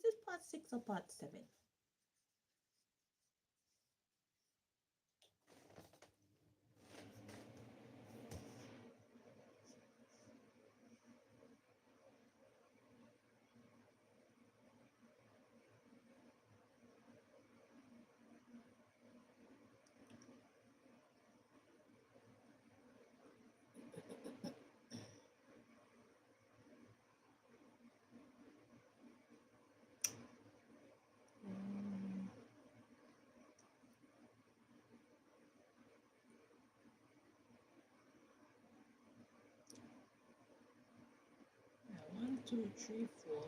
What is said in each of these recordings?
this part 6 or part 7? One, two, three, 4,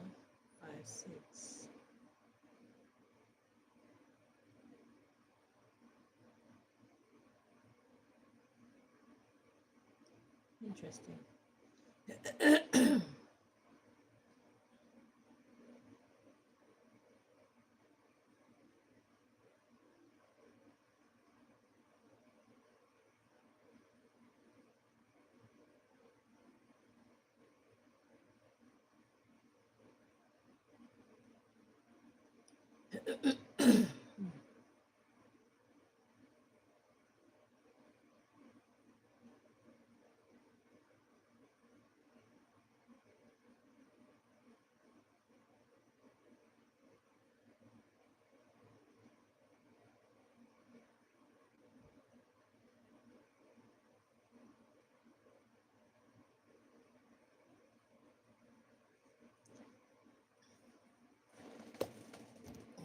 5, 6. Interesting.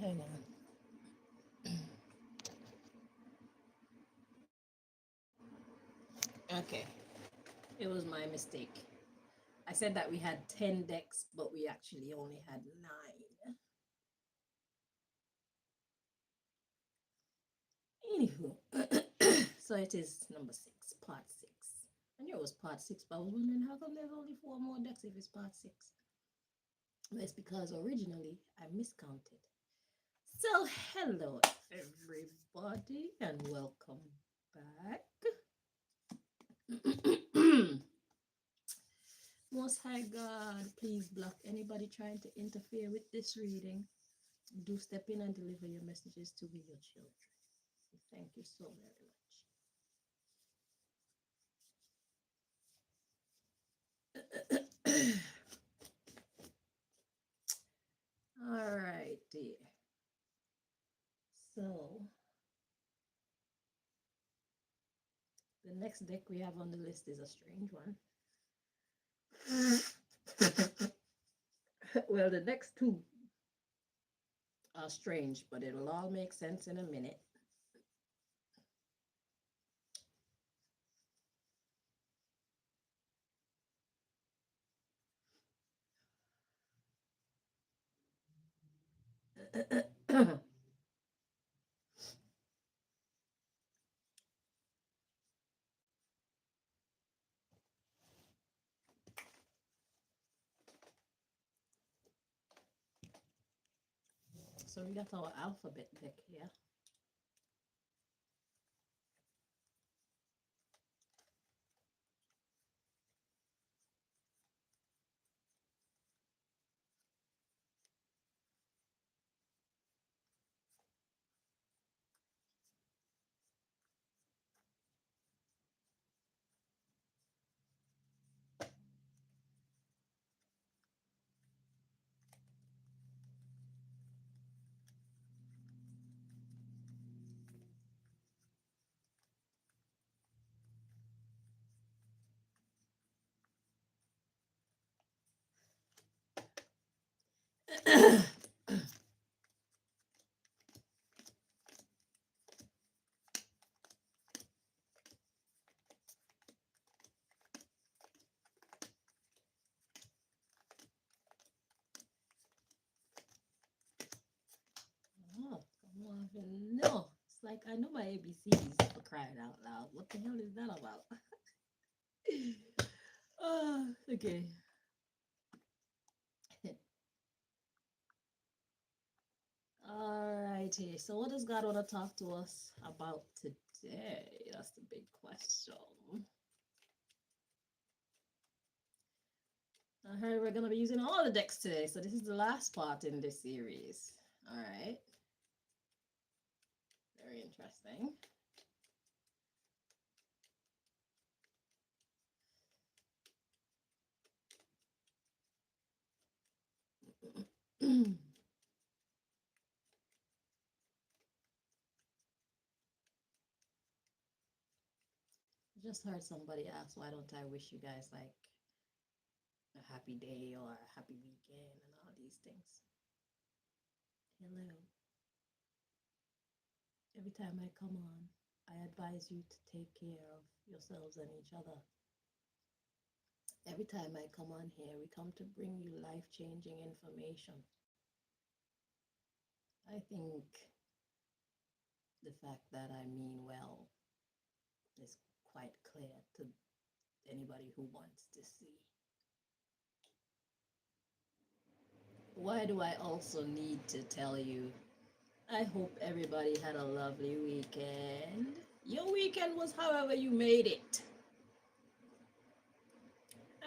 Hang on. Okay, it was my mistake. I said that we had 10 decks, but we actually only had 9. Anywho, so it is number 6, part 6. I knew it was part 6, but I was wondering how come there's only 4 more decks if it's part 6. Well, it's because originally I miscounted. So, hello everybody, and welcome back. Most High God, please block anybody trying to interfere with this reading. Do step in and deliver your messages to your children. Thank you so very much. All right, dear. So, the next deck we have on the list is a strange one. Well, the next 2 are strange, but it'll all make sense in a minute. So we got our alphabet deck here. Oh, come on. No. It's like I know my ABCs for crying out loud. What the hell is that about? Oh, okay. All righty. So, what does God want to talk to us about today? That's the big question. I heard we're going to be using all the decks today, so this is the last part in this series. All right. Very interesting. Just heard somebody ask, why don't I wish you guys like a happy day or a happy weekend and all these things? Hello. Every time I come on, I advise you to take care of yourselves and each other. Every time I come on here, we come to bring you life changing information. I think the fact that I mean well is quite clear to anybody who wants to see. Why do I also need to tell you? I hope everybody had a lovely weekend. Your weekend was however you made it.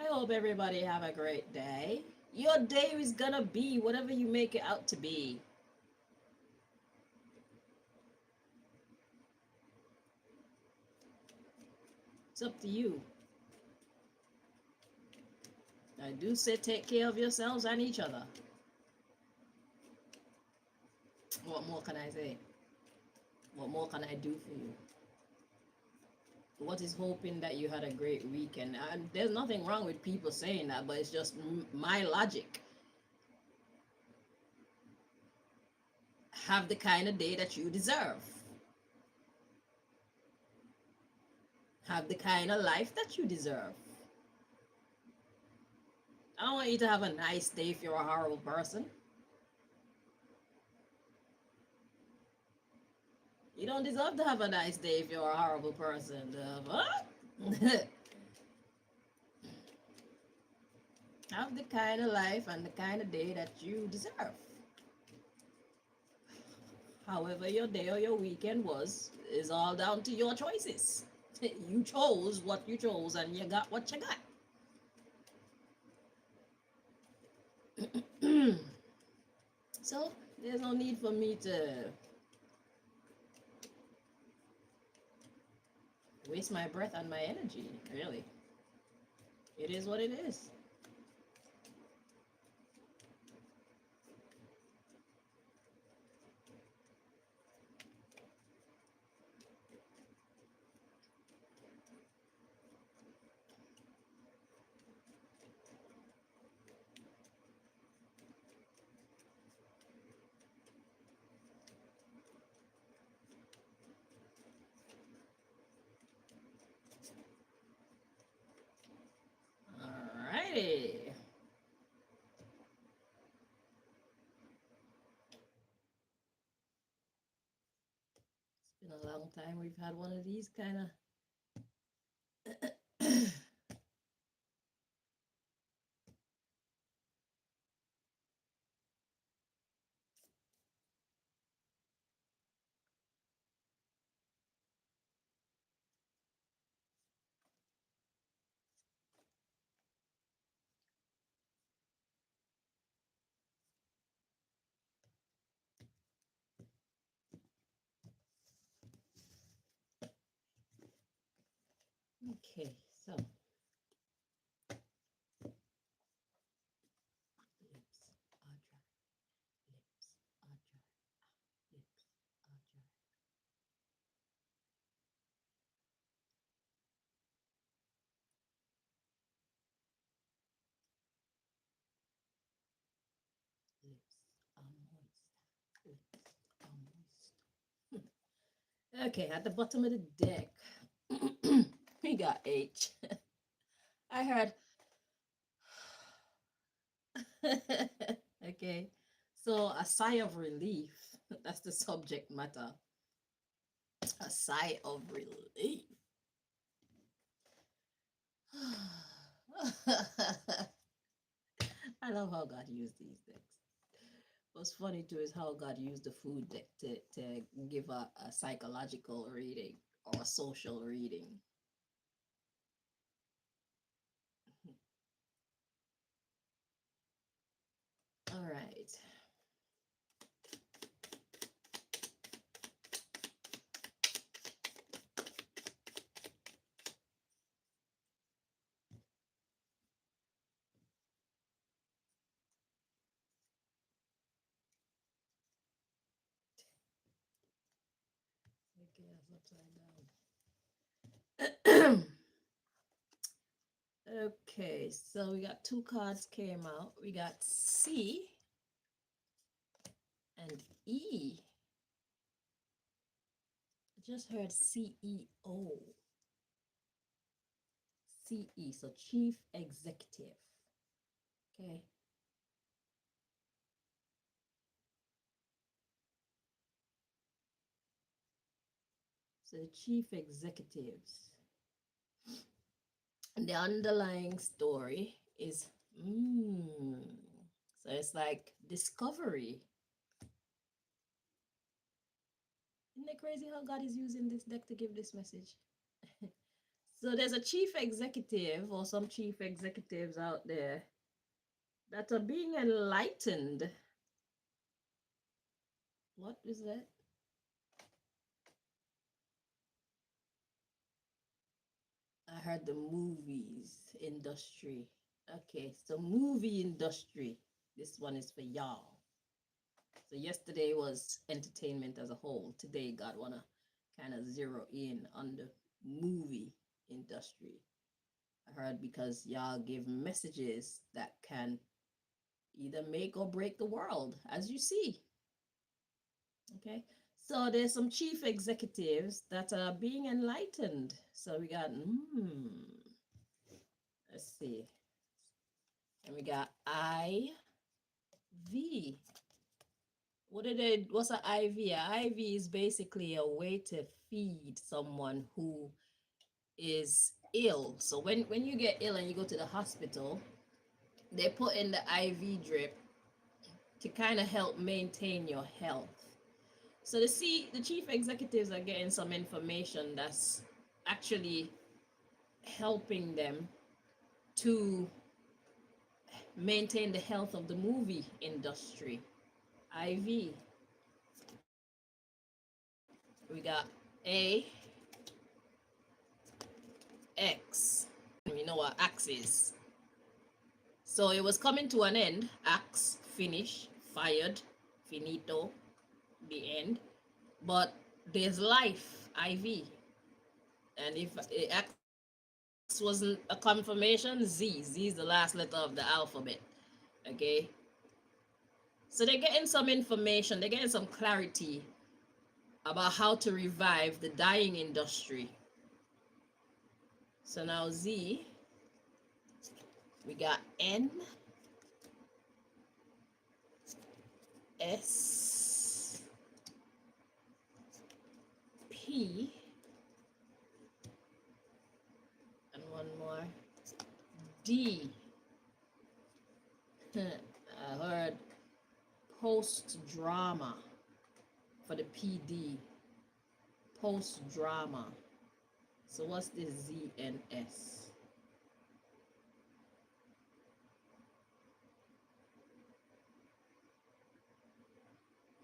I hope everybody have a great day. Your day is gonna be whatever you make it out to be. It's up to you. I do say take care of yourselves and each other. What more can I say? What more can I do for you? What is hoping that you had a great weekend? And there's nothing wrong with people saying that, but it's just my logic. Have the kind of day that you deserve. Have the kind of life that you deserve. I don't want you to have a nice day if you're a horrible person. You don't deserve to have a nice day if you're a horrible person. What? Have the kind of life and the kind of day that you deserve. However, your day or your weekend was is all down to your choices. You chose what you chose and you got what you got. So, there's no need for me to waste my breath and my energy, really. It is what it is. Alrighty. It's been a long time we've had one of these kind of Okay, so lips are dry, lips are dry, lips are dry. Lips are moist. Lips are moist. Okay, at the bottom of the deck, we got H. I heard. Okay, so a sigh of relief. That's the subject matter. A sigh of relief. I love how God used these decks. What's funny too is how God used the food deck to give a psychological reading or a social reading. right. Okay, that's upside down. Okay, so we got two cards came out. We got C and E. I just heard CEO. CE, so Chief Executive. Okay. So the chief executives. And the underlying story is so it's like discovery. Isn't it crazy how God is using this deck to give this message? So there's a chief executive or some chief executives out there that are being enlightened. What is that? I heard the movies industry. Okay, so movie industry. This one is for y'all. So yesterday was entertainment as a whole. Today, God wanna kind of zero in on the movie industry. I heard because y'all give messages that can either make or break the world, as you see. Okay, so there's some chief executives that are being enlightened. So we got let's see, and we got IV. What's an IV? An IV is basically a way to feed someone who is ill. So when you get ill and you go to the hospital, they put in the IV drip to kind of help maintain your health. So the chief executives are getting some information that's actually helping them to maintain the health of the movie industry. IV. We got A, X. You know what X is. So it was coming to an end. Axe, finish, fired, finito, the end. But there's life, IV. And if X wasn't a confirmation, Z. Z is the last letter of the alphabet. Okay. So they're getting some information, they're getting some clarity about how to revive the dying industry. So now Z, we got N, S, P, and one more, D. I heard post drama for the PD. Post drama. So what's this Z and S?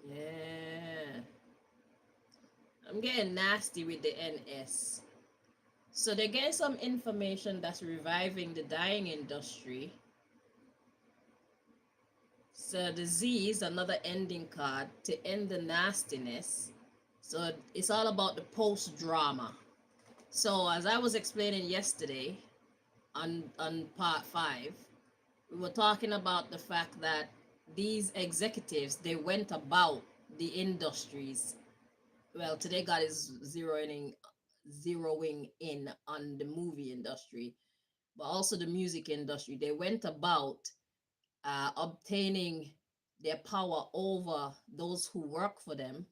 Yeah. I'm getting nasty with the NS. So they're getting some information that's reviving the dying industry. So the Z is another ending card to end the nastiness. So it's all about the post drama. So as I was explaining yesterday on part 5, we were talking about the fact that these executives, they went about the industries. Well, today God is zeroing in on the movie industry, but also the music industry. They went about obtaining their power over those who work for them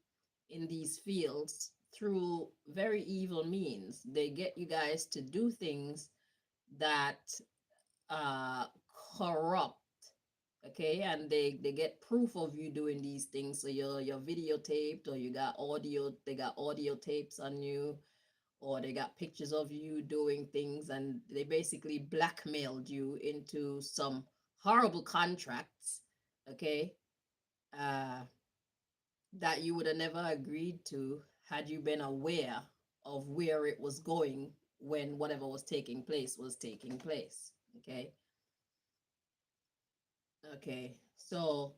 in these fields through very evil means. They get you guys to do things that uh, corrupt. Okay, and they get proof of you doing these things. So you're videotaped, or you got audio. They got audio tapes on you, or they got pictures of you doing things, and they basically blackmailed you into some horrible contracts. Okay, uh, that you would have never agreed to had you been aware of where it was going when whatever was taking place was taking place. Okay. Okay. So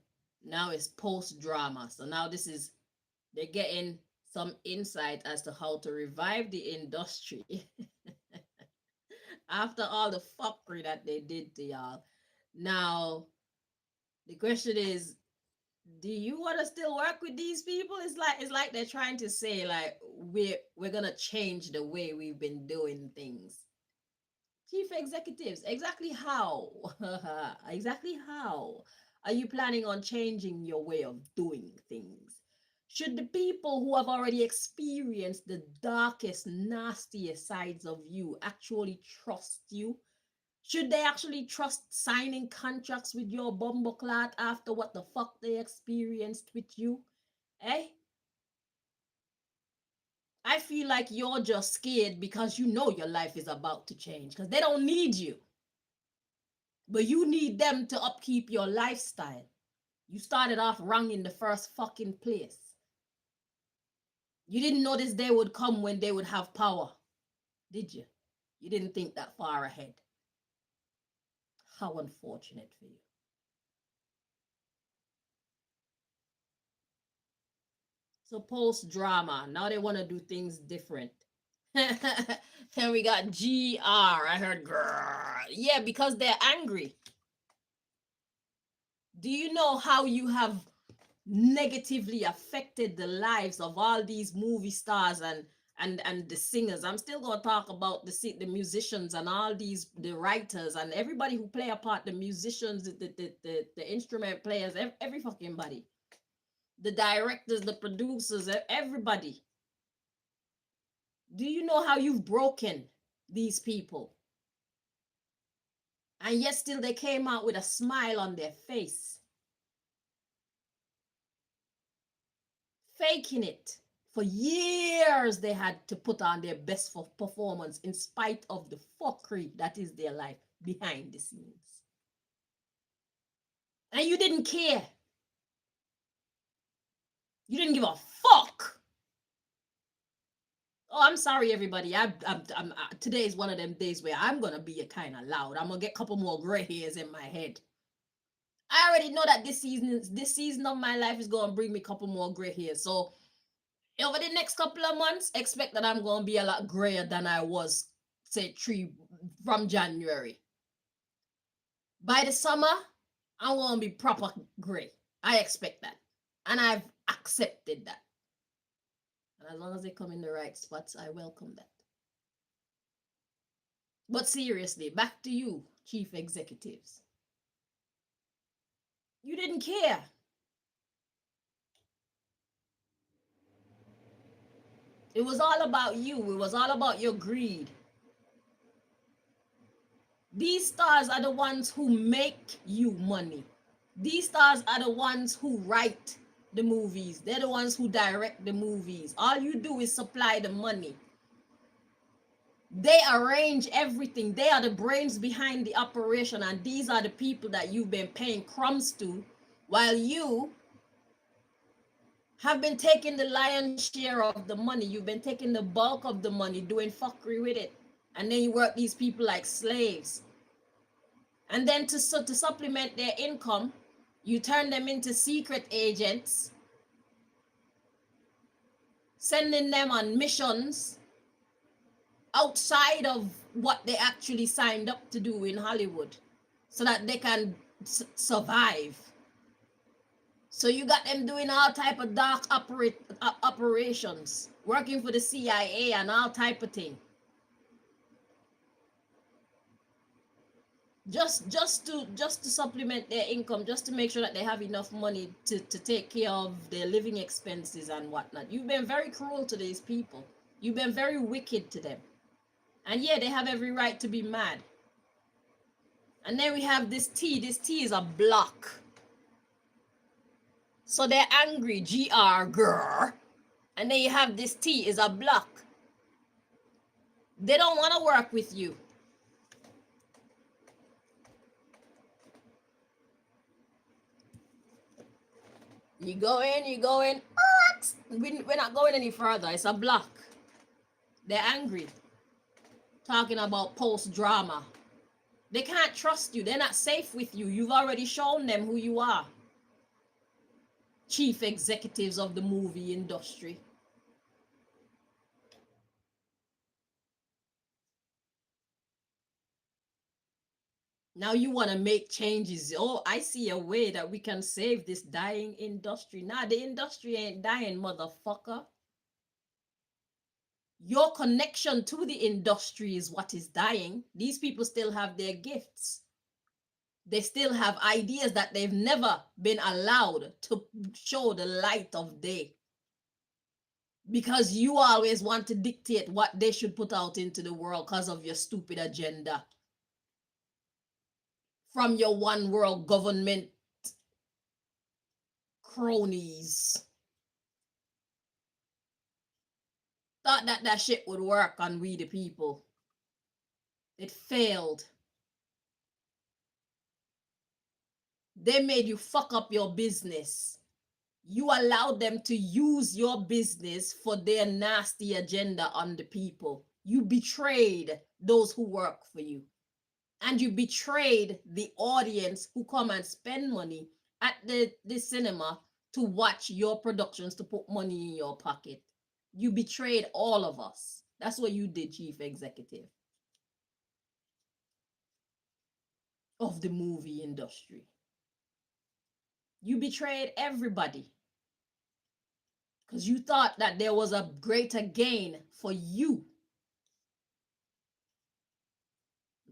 now it's post drama. So now they're getting some insight as to how to revive the industry after all the fuckery that they did to y'all. Now, the question is, do you want to still work with these people? It's like they're trying to say like we're gonna change the way we've been doing things. Chief executives, exactly how? Exactly how are you planning on changing your way of doing things? Should the people who have already experienced the darkest, nastiest sides of you actually trust you? Should they actually trust signing contracts with your bumbleclad after what the fuck they experienced with you? Eh? I feel like you're just scared because you know your life is about to change because they don't need you. But you need them to upkeep your lifestyle. You started off wrong in the first fucking place. You didn't know this day would come when they would have power, did you? You didn't think that far ahead. How unfortunate for you. So post drama, now they want to do things different. And we got GR. I heard grrr. Yeah, because they're angry. Do you know how you have negatively affected the lives of all these movie stars and the singers? I'm still going to talk about the musicians and all these the writers and everybody who play a part, the musicians, the instrument players, every fucking body, the directors, the producers, everybody. Do you know how you've broken these people? And yet still they came out with a smile on their face, faking it. For years they had to put on their best performance in spite of the fuckery that is their life behind the scenes. And you didn't care. You didn't give a fuck. Oh, I'm sorry, everybody. Today is one of them days where I'm gonna be a kind of loud. I'm gonna get a couple more gray hairs in my head. I already know that this season of my life is gonna bring me a couple more gray hairs. So over the next couple of months, expect that I'm gonna be a lot grayer than I was, say, from January. By the summer, I'm gonna be proper gray. I expect that, and I've accepted that. And as long as they come in the right spots, I welcome that. But seriously, back to you, chief executives. You didn't care. It was all about you. It was all about your greed. These stars are the ones who make you money. These stars are the ones who write the movies. They're the ones who direct the movies. All you do is supply the money. They arrange everything. They are the brains behind the operation, and these are the people that you've been paying crumbs to while you have been taking the lion's share of the money. You've been taking the bulk of the money, doing fuckery with it. And then you work these people like slaves. And then to supplement their income, you turn them into secret agents, sending them on missions outside of what they actually signed up to do in Hollywood so that they can survive. So you got them doing all type of dark operations, working for the CIA and all type of thing. Just to supplement their income, just to make sure that they have enough money to take care of their living expenses and whatnot. You've been very cruel to these people. You've been very wicked to them. And yeah, they have every right to be mad. And then we have this T. This T is a block. So they're angry, GR, grr. And then you have this T is a block. They don't want to work with you. You go in. What? We're not going any further. It's a block. They're angry. Talking about post drama. They can't trust you. They're not safe with you. You've already shown them who you are. Chief executives of the movie industry. Now you want to make changes. Oh, I see a way that we can save this dying industry. Nah, the industry ain't dying, motherfucker. Your connection to the industry is what is dying. These people still have their gifts. They still have ideas that they've never been allowed to show the light of day. Because you always want to dictate what they should put out into the world because of your stupid agenda. From your one world government cronies. Thought that that shit would work on we the people. It failed. They made you fuck up your business. You allowed them to use your business for their nasty agenda on the people. You betrayed those who work for you. And you betrayed the audience who come and spend money at the cinema to watch your productions, to put money in your pocket. You betrayed all of us. That's what you did, chief executive of the movie industry. You betrayed everybody because you thought that there was a greater gain for you.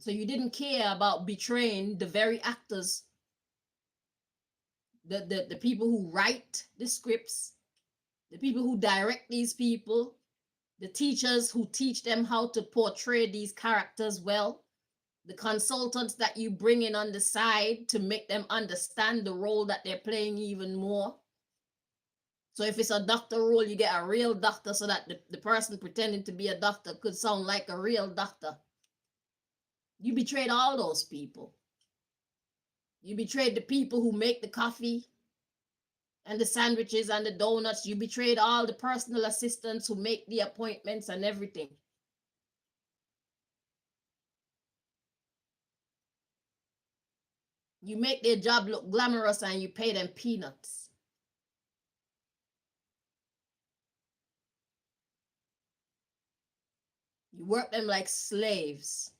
So you didn't care about betraying the very actors, the people who write the scripts, the people who direct these people, the teachers who teach them how to portray these characters well, the consultants that you bring in on the side to make them understand the role that they're playing even more. So if it's a doctor role, you get a real doctor so that the person pretending to be a doctor could sound like a real doctor. You betrayed all those people. You betrayed the people who make the coffee and the sandwiches and the donuts. You betrayed all the personal assistants who make the appointments and everything. You make their job look glamorous and you pay them peanuts. You work them like slaves.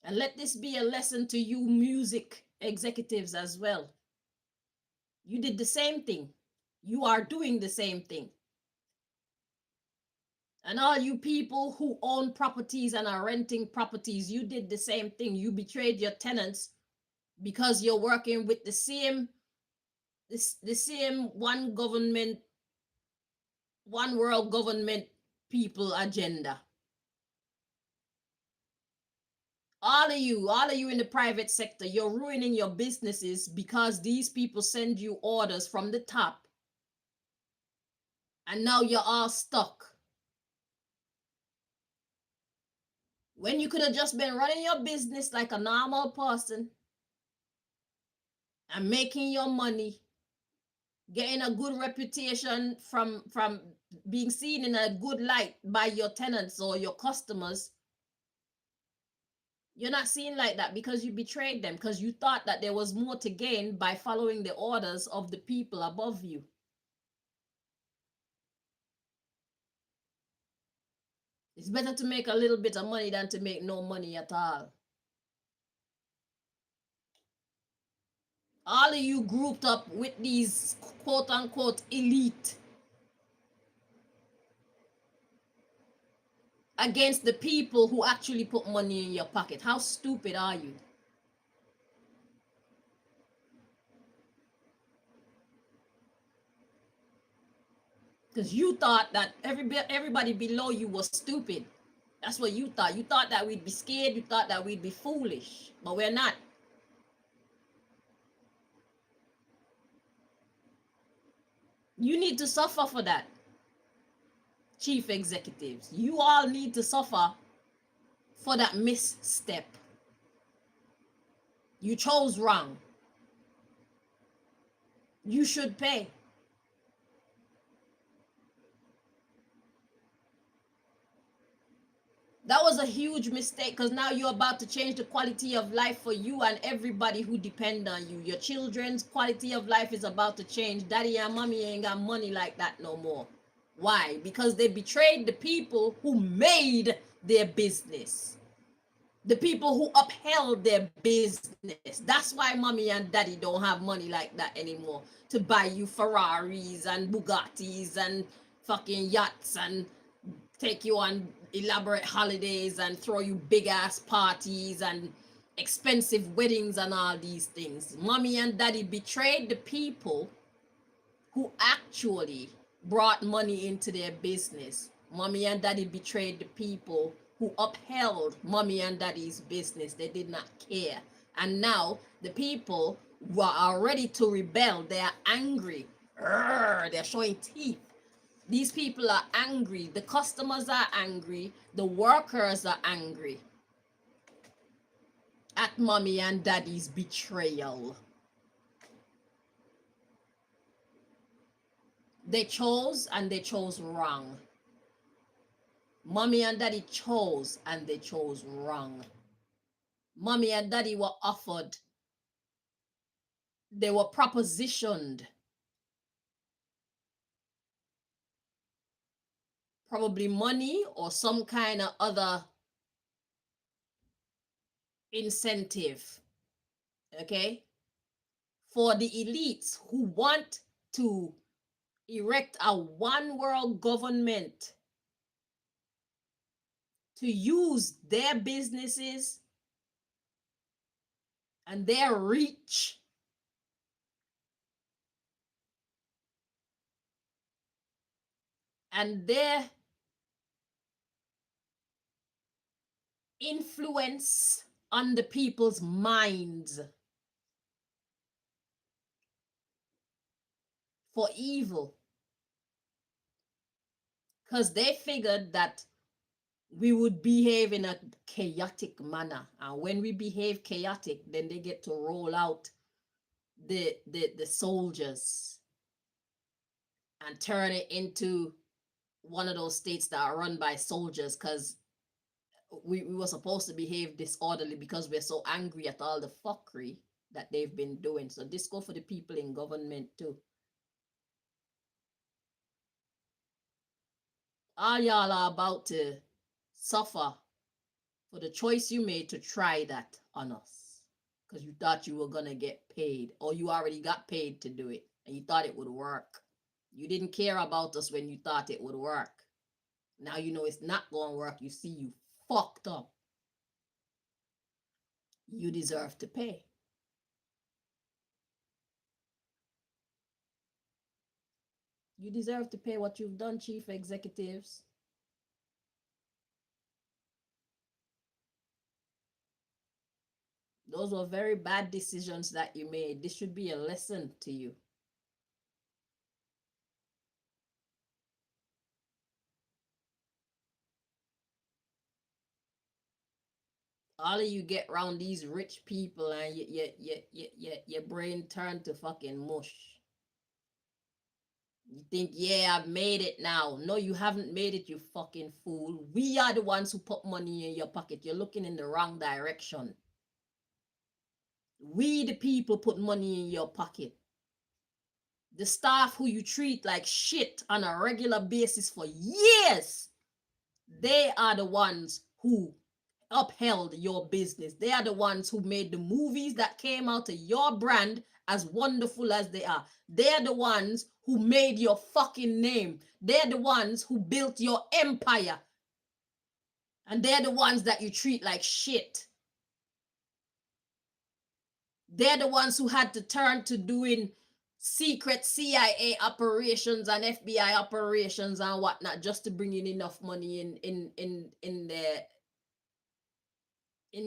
And let this be a lesson to you music executives as well. You did the same thing. You are doing the same thing. And all you people who own properties and are renting properties, you did the same thing. You betrayed your tenants because you're working with the same one government, one world government people agenda. All of you in the private sector, you're ruining your businesses because these people send you orders from the top. And now you're all stuck. When you could have just been running your business like a normal person and making your money, getting a good reputation from being seen in a good light by your tenants or your customers. You're not seen like that because you betrayed them, because you thought that there was more to gain by following the orders of the people above you. It's better to make a little bit of money than to make no money at all. All of you grouped up with these quote unquote elite against the people who actually put money in your pocket. How stupid are you? Because you thought that everybody below you was stupid. That's what you thought. You thought that we'd be scared. You thought that we'd be foolish. But we're not. You need to suffer for that. Chief executives, you all need to suffer for that misstep. You chose wrong. You should pay. That was a huge mistake because now you're about to change the quality of life for you and everybody who depend on you. Your children's quality of life is about to change. Daddy and mommy ain't got money like that no more. Why? Because they betrayed the people who made their business. The people who upheld their business. That's why mommy and daddy don't have money like that anymore to buy you Ferraris and Bugattis and fucking yachts and take you on elaborate holidays and throw you big ass parties and expensive weddings and all these things. Mommy and daddy betrayed the people who actually brought money into their business. Mommy and daddy betrayed the people who upheld mommy and daddy's business. They did not care. And now the people who are ready to rebel, they are angry. They're showing teeth. These people are angry. The customers are angry. The workers are angry at mommy and daddy's betrayal. They chose and they chose wrong. Mommy and daddy chose and they chose wrong. Mommy and daddy were offered, they were propositioned probably money or some kind of other incentive, okay, for the elites who want to erect a one world government to use their businesses and their reach and their influence on the people's minds for evil. Because they figured that we would behave in a chaotic manner. And when we behave chaotic, then they get to roll out the soldiers and turn it into one of those states that are run by soldiers, because we were supposed to behave disorderly because we're so angry at all the fuckery that they've been doing. So this go for the people in government too. All y'all are about to suffer for the choice you made to try that on us, because you thought you were gonna get paid, or you already got paid to do it and you thought it would work. You didn't care about us when you thought it would work. Now you know it's not gonna work. You see you fucked up. You deserve to pay. You deserve to pay what you've done, chief executives. Those were very bad decisions that you made. This should be a lesson to you. All of you get around these rich people and your brain turned to fucking mush. You think, yeah, I've made it now. No, you haven't made it, you fucking fool. We are the ones who put money in your pocket. You're looking in the wrong direction. We, the people, put money in your pocket. The staff who you treat like shit on a regular basis for years, they are the ones who upheld your business. They are the ones who made the movies that came out of your brand as wonderful as they are. They're the ones who made your fucking name. They're the ones who built your empire. And they're the ones that you treat like shit. They're the ones who had to turn to doing secret CIA operations and FBI operations and whatnot just to bring in enough money in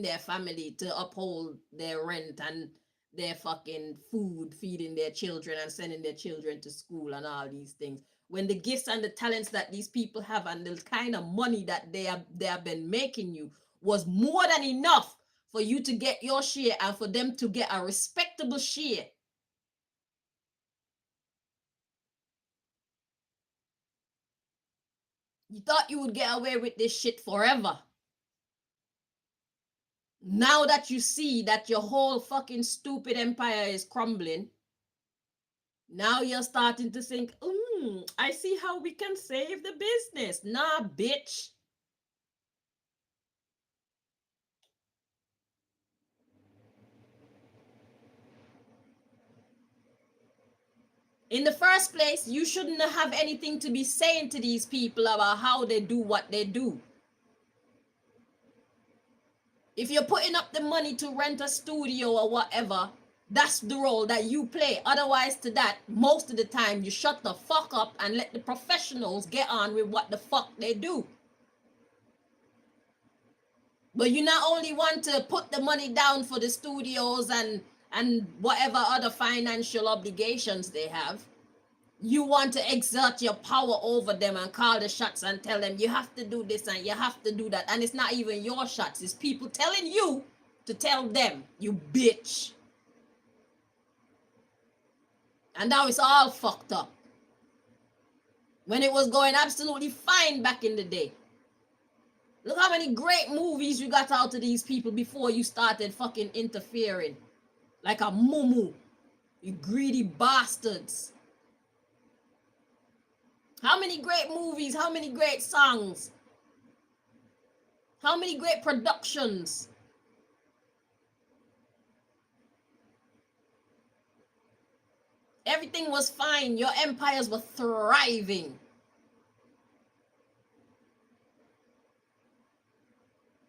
their family to uphold their rent and their fucking food, feeding their children and sending their children to school and all these things. When the gifts and the talents that these people have and the kind of money that they have been making you, was more than enough for you to get your share and for them to get a respectable share. You thought you would get away with this shit forever. Now that you see that your whole fucking stupid empire is crumbling, now you're starting to think, I see how we can save the business. Nah, bitch. In the first place, you shouldn't have anything to be saying to these people about how they do what they do. If you're putting up the money to rent a studio or whatever, that's the role that you play. Otherwise, to that, most of the time, you shut the fuck up and let the professionals get on with what the fuck they do. But you not only want to put the money down for the studios and whatever other financial obligations they have, you want to exert your power over them and call the shots and tell them you have to do this and you have to do that. And it's not even your shots, it's people telling you to tell them, you bitch. And now it's all fucked up. When it was going absolutely fine back in the day. Look how many great movies you got out of these people before you started fucking interfering. Like a mumu. You greedy bastards. How many great movies? How many great songs? How many great productions? Everything was fine. Your empires were thriving.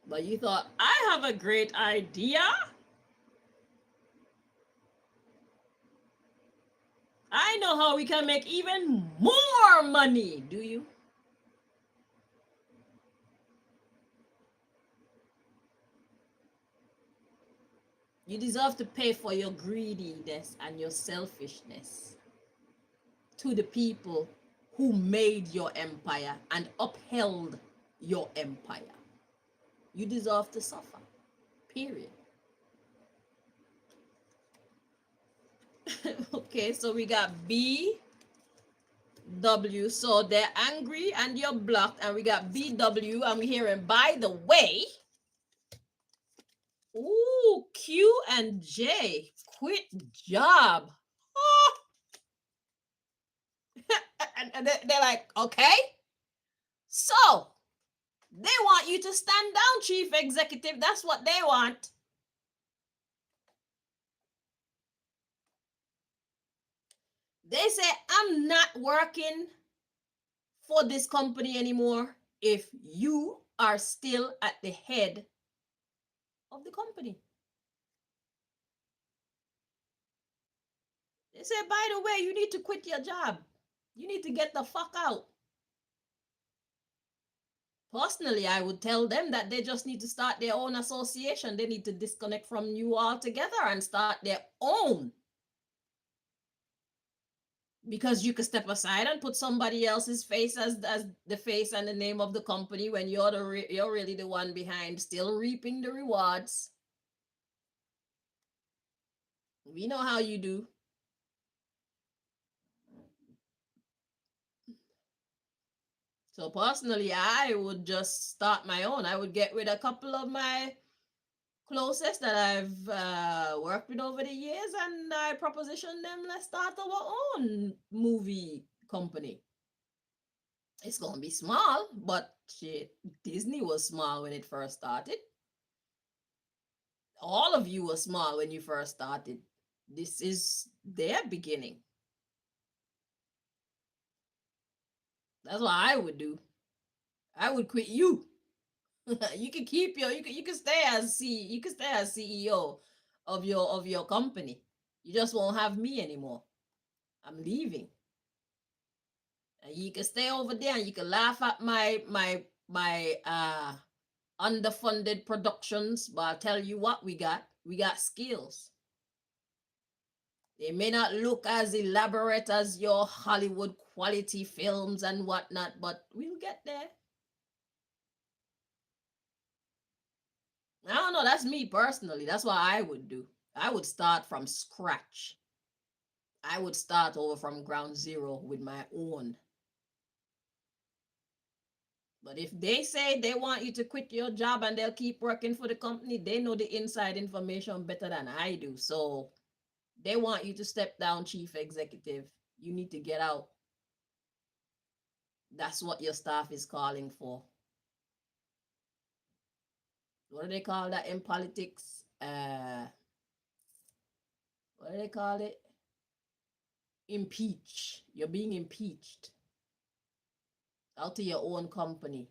But you thought, I have a great idea. I know how we can make even more money. Do you? You deserve to pay for your greediness and your selfishness to the people who made your empire and upheld your empire. You deserve to suffer. Period. Okay, so we got B, W. So they're angry and you're blocked. And we got BW. And we're hearing, by the way. Ooh, Q and J. Quit job. Oh. And they're like, okay. So they want you to stand down, chief executive. That's what they want. They say, I'm not working for this company anymore if you are still at the head of the company. They say, by the way, you need to quit your job. You need to get the fuck out. Personally, I would tell them that they just need to start their own association. They need to disconnect from you altogether and start their own. Because you could step aside and put somebody else's face as the face and the name of the company when you're really the one behind, still reaping the rewards. We know how you do. So personally, I would just start my own. I would get rid of a couple of my closest that I've worked with over the years, and I proposition them, let's start our own movie company. It's gonna be small, but shit, Disney was small when it first started. All of you were small when you first started. This is their beginning. That's what I would do. I would quit you. You can keep you can stay as CEO of your company. You just won't have me anymore. I'm leaving. And you can stay over there and you can laugh at my underfunded productions, but I'll tell you what we got skills. They may not look as elaborate as your Hollywood quality films and whatnot, but we'll get there. I don't know. That's me personally. That's what I would do. I would start from scratch. I would start over from ground zero with my own. But if they say they want you to quit your job and they'll keep working for the company, they know the inside information better than I do. So they want you to step down, chief executive. You need to get out. That's what your staff is calling for. What do they call that in politics? What do they call it? Impeach. You're being impeached out of your own company.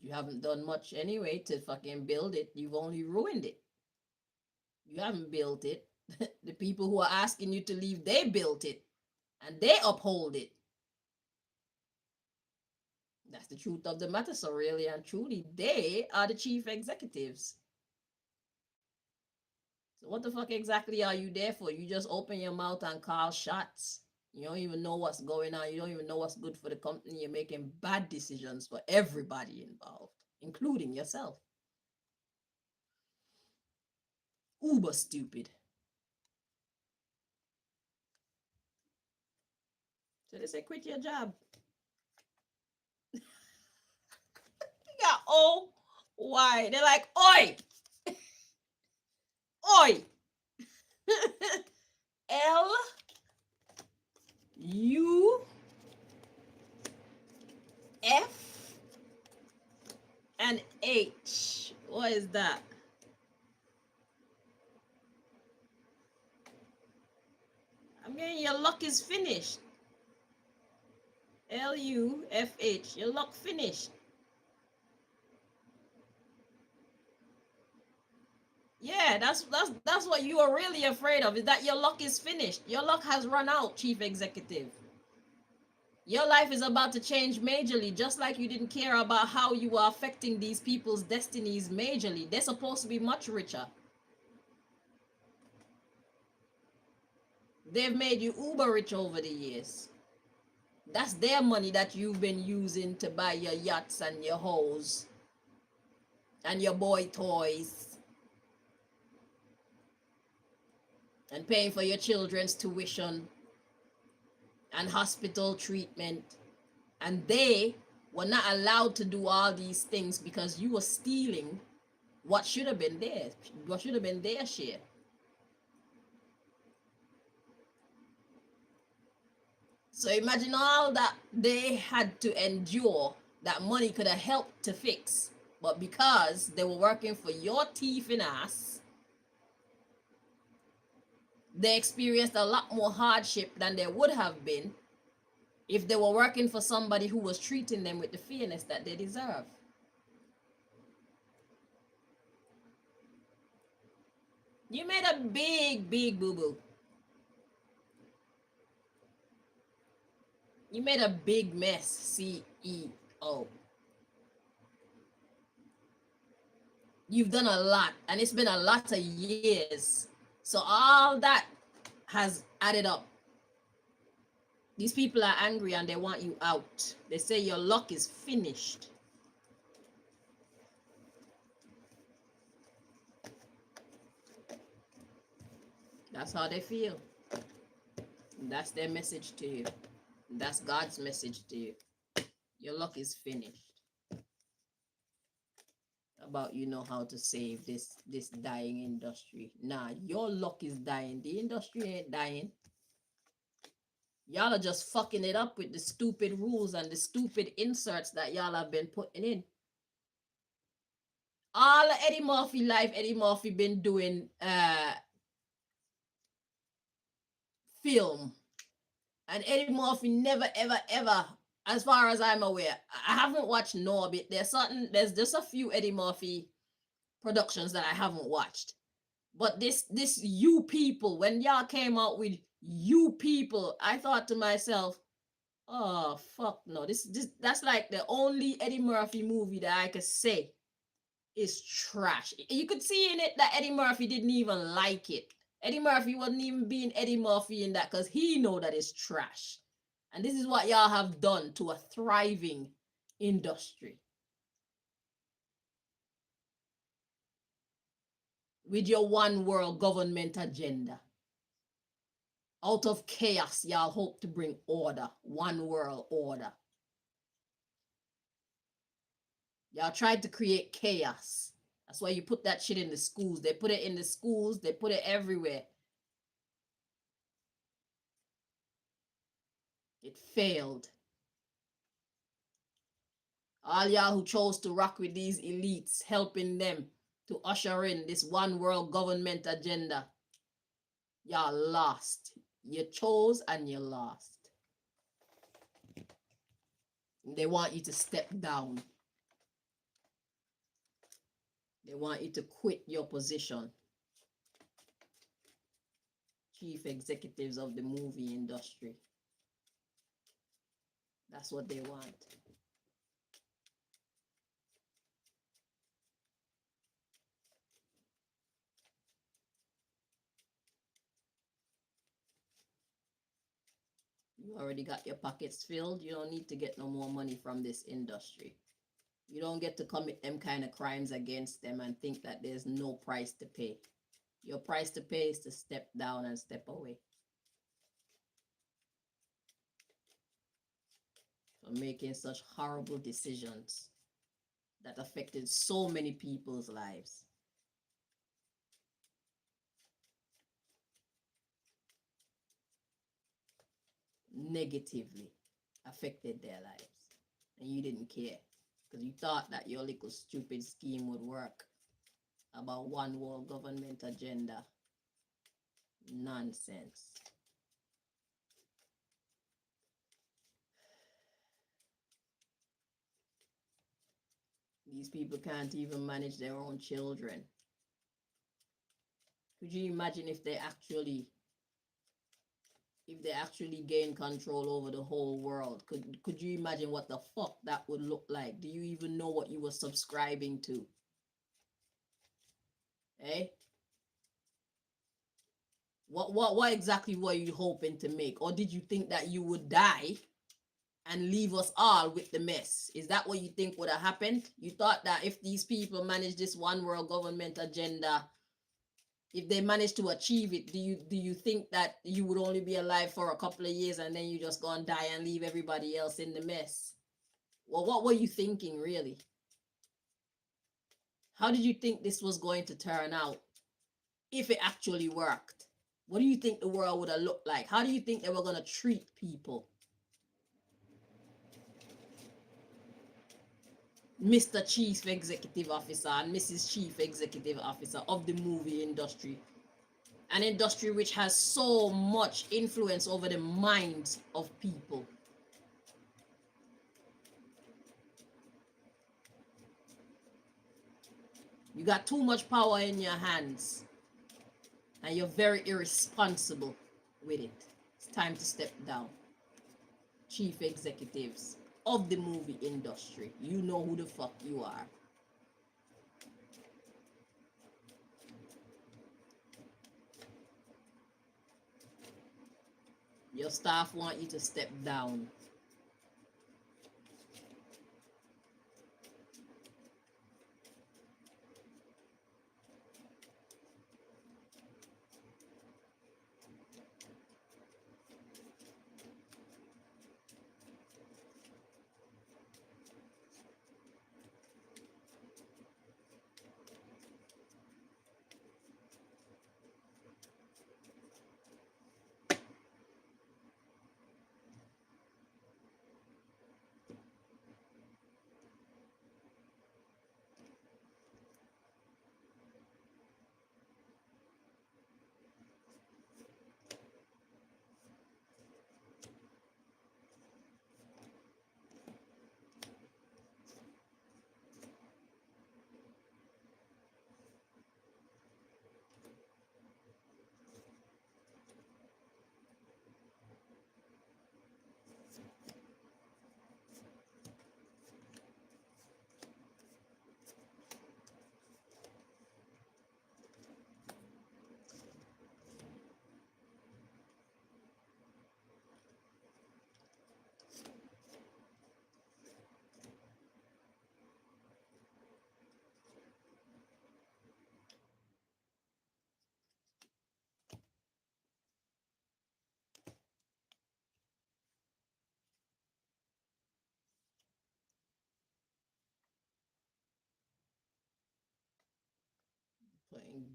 You haven't done much anyway to fucking build it. You've only ruined it. You haven't built it. The people who are asking you to leave, they built it and they uphold it. That's the truth of the matter. So really and truly, they are the chief executives. So what the fuck exactly are you there for? You just open your mouth and call shots. You don't even know what's going on. You don't even know what's good for the company. You're making bad decisions for everybody involved, including yourself. Uber stupid. So they say quit your job. Yeah, oh, why? They're like, oi, oi. L U F and H. What is that? I mean, your luck is finished. LUFH. Your luck finished. Yeah, that's what you are really afraid of, is that your luck is finished. Your luck has run out, chief executive. Your life is about to change majorly, just like you didn't care about how you are affecting these people's destinies majorly. They're supposed to be much richer. They've made you uber rich over the years. That's their money that you've been using to buy your yachts and your hoes and your boy toys and paying for your children's tuition and hospital treatment. And they were not allowed to do all these things because you were stealing what should have been theirs, what should have been their share. So imagine all that they had to endure that money could have helped to fix. But because they were working for your teeth and ass, they experienced a lot more hardship than they would have been if they were working for somebody who was treating them with the fairness that they deserve. You made a big, big boo-boo. You made a big mess, CEO. You've done a lot, and it's been a lot of years. So all that has added up. These people are angry and they want you out. They say your luck is finished. That's how they feel. That's their message to you. That's God's message to you. Your luck is finished. About you know how to save this dying industry. Nah, your luck is dying. The industry ain't dying. Y'all are just fucking it up with the stupid rules and the stupid inserts that y'all have been putting in. All Eddie Murphy life, Eddie Murphy been doing film. And Eddie Murphy never, ever, ever, as far as I'm aware, I haven't watched Norbit. There's just a few Eddie Murphy productions that I haven't watched. But this You People, when y'all came out with You People, I thought to myself, oh fuck no, this that's like the only Eddie Murphy movie that I could say is trash. You could see in it that Eddie Murphy didn't even like it. Eddie Murphy wasn't even being Eddie Murphy in that because he know that it's trash. And this is what y'all have done to a thriving industry. With your one world government agenda. Out of chaos, y'all hope to bring order, one world order. Y'all tried to create chaos. That's why you put that shit in the schools. They put it in the schools, they put it everywhere. It failed. All y'all who chose to rock with these elites, helping them to usher in this one world government agenda, y'all lost. You chose and you lost. They want you to step down. They want you to quit your position. Chief executives of the movie industry. That's what they want. You already got your pockets filled. You don't need to get no more money from this industry. You don't get to commit them kind of crimes against them and think that there's no price to pay. Your price to pay is to step down and step away. For making such horrible decisions that affected so many people's lives. Negatively affected their lives. And you didn't care. Because you thought that your little stupid scheme would work about one world government agenda. Nonsense. These people can't even manage their own children. Could you imagine if they actually gain control over the whole world? Could you imagine what the fuck that would look like? Do you even know what you were subscribing to? Eh? What exactly were you hoping to make? Or did you think that you would die and leave us all with the mess? Is that what you think would have happened? You thought that if these people manage this one world government agenda, if they manage to achieve it, do you think that you would only be alive for a couple of years and then you just go and die and leave everybody else in the mess? Well, what were you thinking, really? How did you think this was going to turn out if it actually worked? What do you think the world would have looked like? How do you think they were going to treat people? Mr. Chief Executive Officer and Mrs. Chief Executive Officer of the movie industry. An industry which has so much influence over the minds of people. You got too much power in your hands. And you're very irresponsible with it. It's time to step down. Chief executives of the movie industry. You know who the fuck you are. Your staff want you to step down.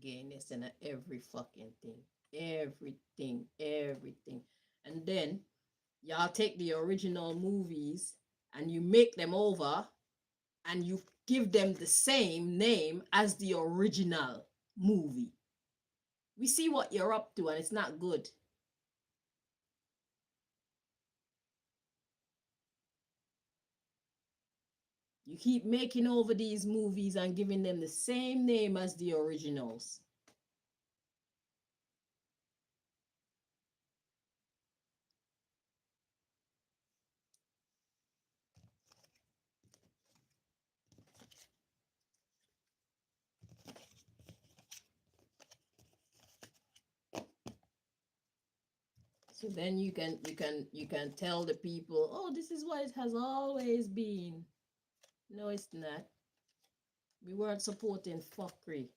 gayness in every fucking thing. Everything. And then y'all take the original movies and you make them over and you give them the same name as the original movie. We see what you're up to and it's not good. You keep making over these movies and giving them the same name as the originals. So then you can tell the people, oh, this is what it has always been. No, it's not. We weren't supporting fuckery.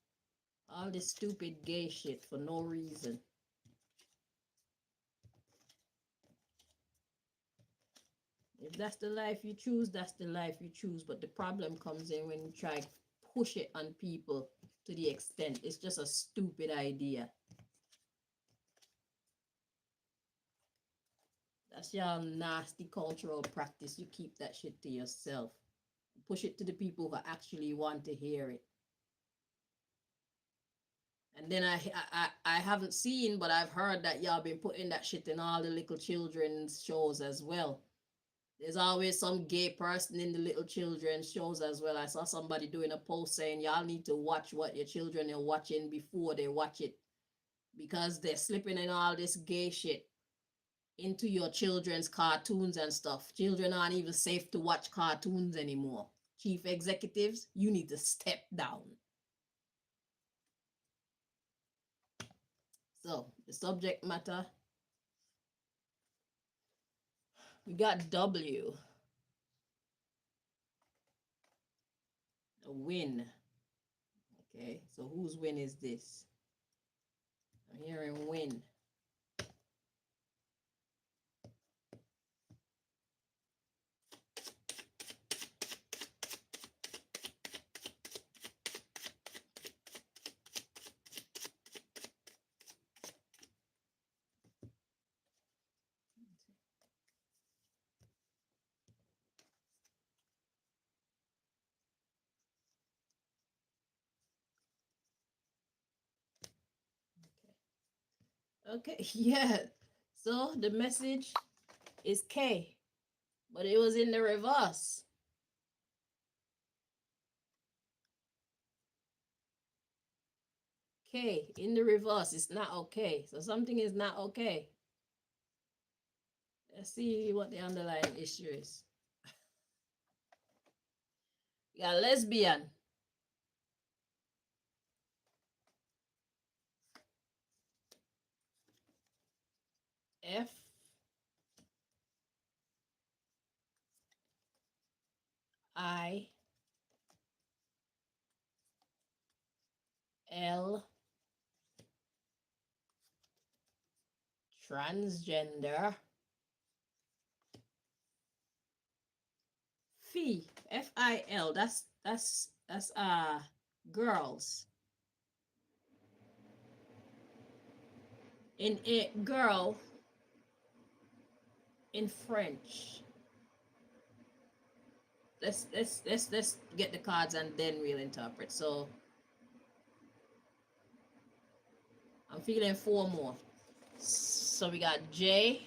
All this stupid gay shit for no reason. If that's the life you choose, that's the life you choose. But the problem comes in when you try to push it on people to the extent. It's just a stupid idea. That's your nasty cultural practice. You keep that shit to yourself. Push it to the people who actually want to hear it. And then I haven't seen, but I've heard that y'all been putting that shit in all the little children's shows as well. There's always some gay person in the little children's shows as well. I saw somebody doing a post saying y'all need to watch what your children are watching before they watch it, because they're slipping in all this gay shit into your children's cartoons and stuff. Children aren't even safe to watch cartoons anymore. Chief executives, you need to step down. So, the subject matter, we got W. A win. Okay, so whose win is this? I'm hearing win. Okay, yeah. So the message is K, but it was in the reverse. K in the reverse is not okay. So something is not okay. Let's see what the underlying issue is. Yeah, lesbian. F I L transgender Fee FIL. That's girls. In a girl in French. Let's get the cards and then we'll interpret. So I'm feeling 4 more. So we got J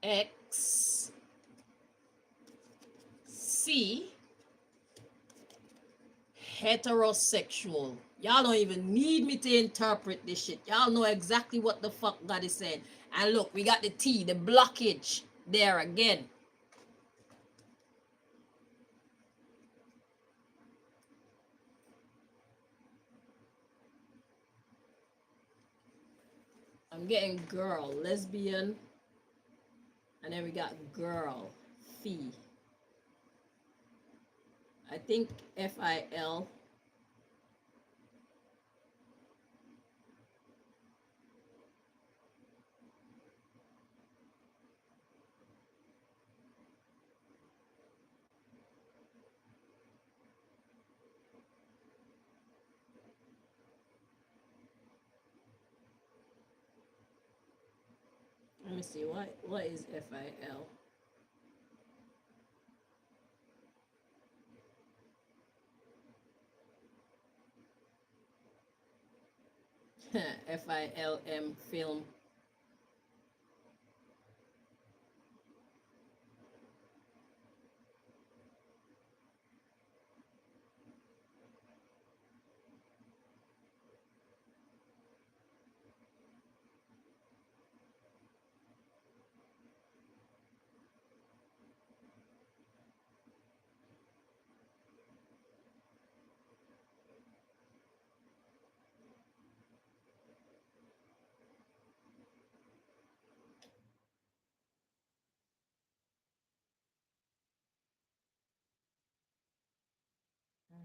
X C heterosexual. Y'all don't even need me to interpret this shit. Y'all know exactly what the fuck God is saying. And look, we got the T, the blockage there again. I'm getting girl, lesbian, and then we got girl, fee. I think FIL. see what is FIL. FILM film.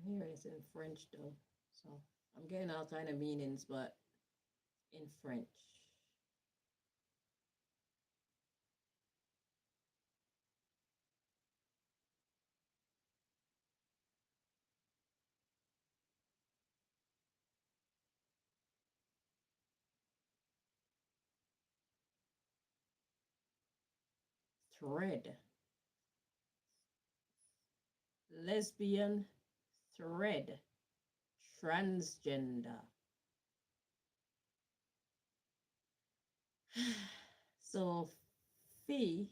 Here it's in French though, so I'm getting all kind of meanings, but in French. Thread. Lesbian thread. Transgender. So phi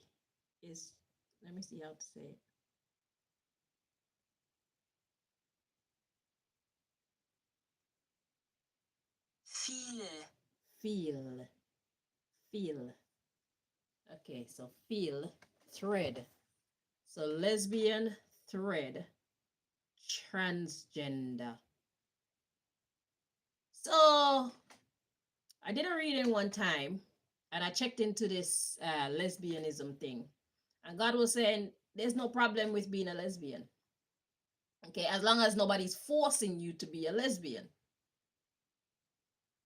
is, let me see how to say it. Feel. Feel. Okay, so feel thread. So lesbian thread. Transgender. So I did a reading one time and I checked into this lesbianism thing. And God was saying, there's no problem with being a lesbian. Okay, as long as nobody's forcing you to be a lesbian.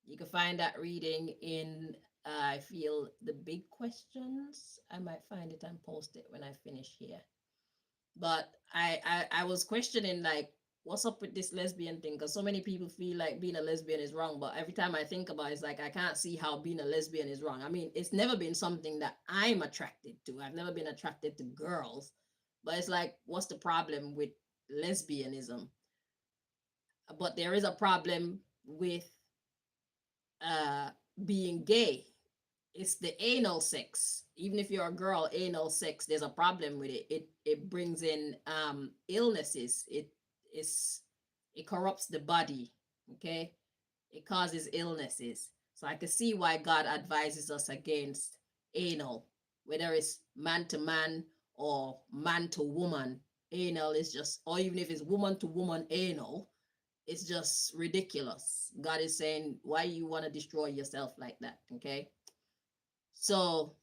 You can find that reading in, I feel, the big questions. I might find it and post it when I finish here. But I was questioning, like, what's up with this lesbian thing? Because so many people feel like being a lesbian is wrong. But every time I think about it, it's like, I can't see how being a lesbian is wrong. I mean, it's never been something that I'm attracted to. I've never been attracted to girls. But it's like, what's the problem with lesbianism? But there is a problem with uh, being gay. It's the anal sex. Even if you're a girl, anal sex, there's a problem with it. It brings in illnesses. It corrupts the body. Okay, it causes illnesses. So I can see why God advises us against anal, whether it's man to man or man to woman. Anal is just, or even if it's woman to woman anal, it's just ridiculous. God is saying, why you want to destroy yourself like that? Okay. So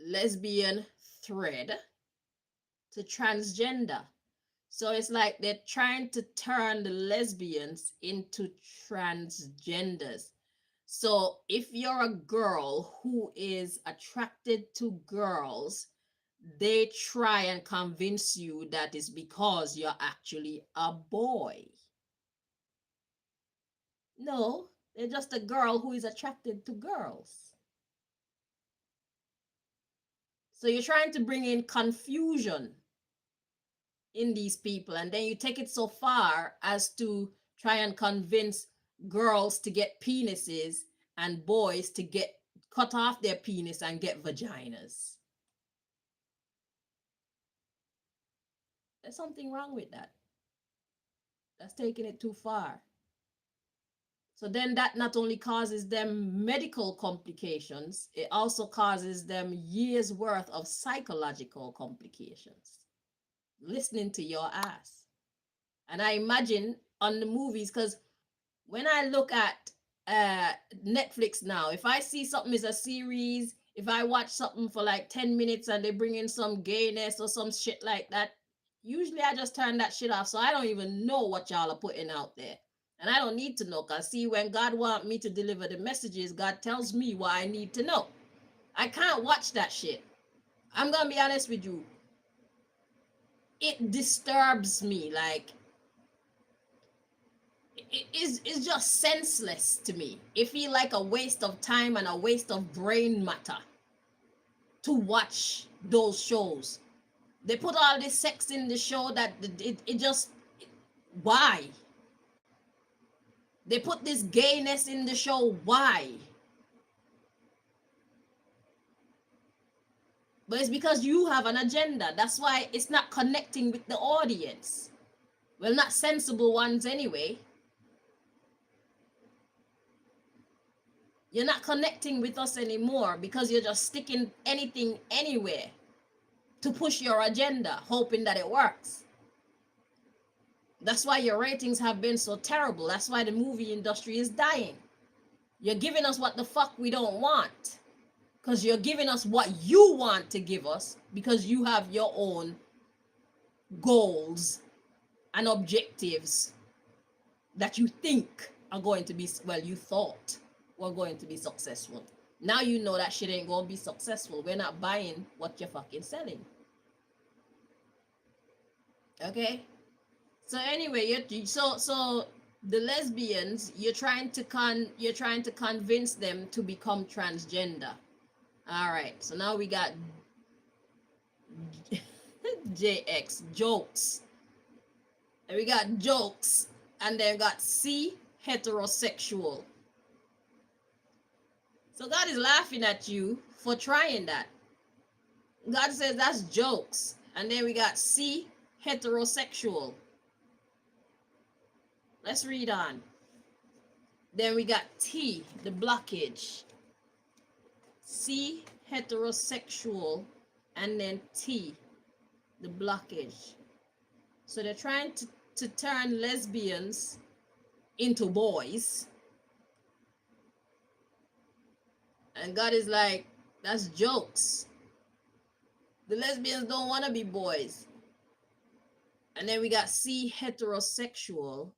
lesbian thread to transgender. So it's like they're trying to turn the lesbians into transgenders. So if you're a girl who is attracted to girls, they try and convince you that it's because you're actually a boy. No, they're just a girl who is attracted to girls. So you're trying to bring in confusion in these people, and then you take it so far as to try and convince girls to get penises and boys to get cut off their penis and get vaginas. There's something wrong with that. That's taking it too far. So then that not only causes them medical complications, it also causes them years worth of psychological complications. Listening to your ass. And I imagine on the movies, because when I look at Netflix now, if I see something is a series, if I watch something for like 10 minutes and they bring in some gayness or some shit like that, usually I just turn that shit off. So I don't even know what y'all are putting out there. And I don't need to know, because see, when God wants me to deliver the messages, God tells me what I need to know. I can't watch that shit. I'm going to be honest with you. It disturbs me. Like, is just senseless to me. It feel like a waste of time and a waste of brain matter to watch those shows. They put all this sex in the show that it just, why? They put this gayness in the show, why? But it's because you have an agenda. That's why it's not connecting with the audience. Well, not sensible ones anyway. You're not connecting with us anymore because you're just sticking anything anywhere to push your agenda, hoping that it works. That's why your ratings have been so terrible. That's why the movie industry is dying. You're giving us what the fuck we don't want. Because you're giving us what you want to give us because you have your own goals and objectives that you think are going to be, well, you thought were going to be successful. Now you know that shit ain't going to be successful. We're not buying what you're fucking selling. Okay? So anyway, so the lesbians, you're trying to convince them to become transgender. All right. So now we got JX jokes. And we got jokes, and then we got C heterosexual. So God is laughing at you for trying that. God says that's jokes. And then we got C heterosexual. Let's read on. Then we got T, the blockage. C heterosexual, and then T, the blockage. So they're trying to turn lesbians into boys. And God is like, that's jokes. The lesbians don't want to be boys. And then we got C heterosexual.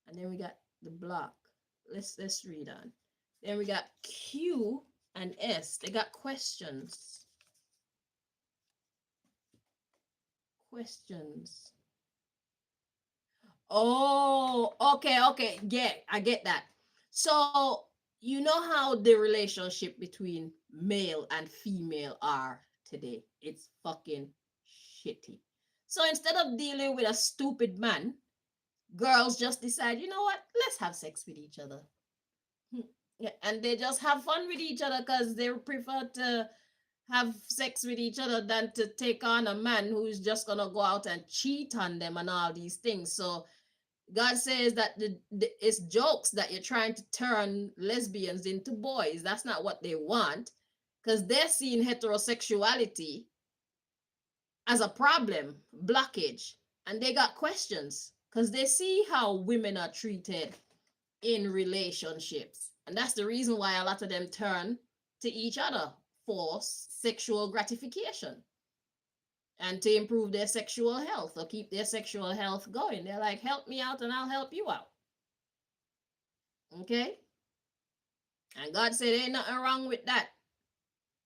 And then we got the block. Let's read on. Then we got Q and S. They got questions. Questions. Oh, okay. Yeah, I get that. So, you know how the relationship between male and female are today? It's fucking shitty. So instead of dealing with a stupid man, girls just decide, you know what? Let's have sex with each other. Yeah, and they just have fun with each other because they prefer to have sex with each other than to take on a man who's just gonna go out and cheat on them and all these things. So God says that it's jokes that you're trying to turn lesbians into boys. That's not what they want, because they're seeing heterosexuality as a problem, blockage, and they got questions because they see how women are treated in relationships. And that's the reason why a lot of them turn to each other for sexual gratification and to improve their sexual health or keep their sexual health going. They're like, help me out and I'll help you out. Okay? And God said, ain't nothing wrong with that.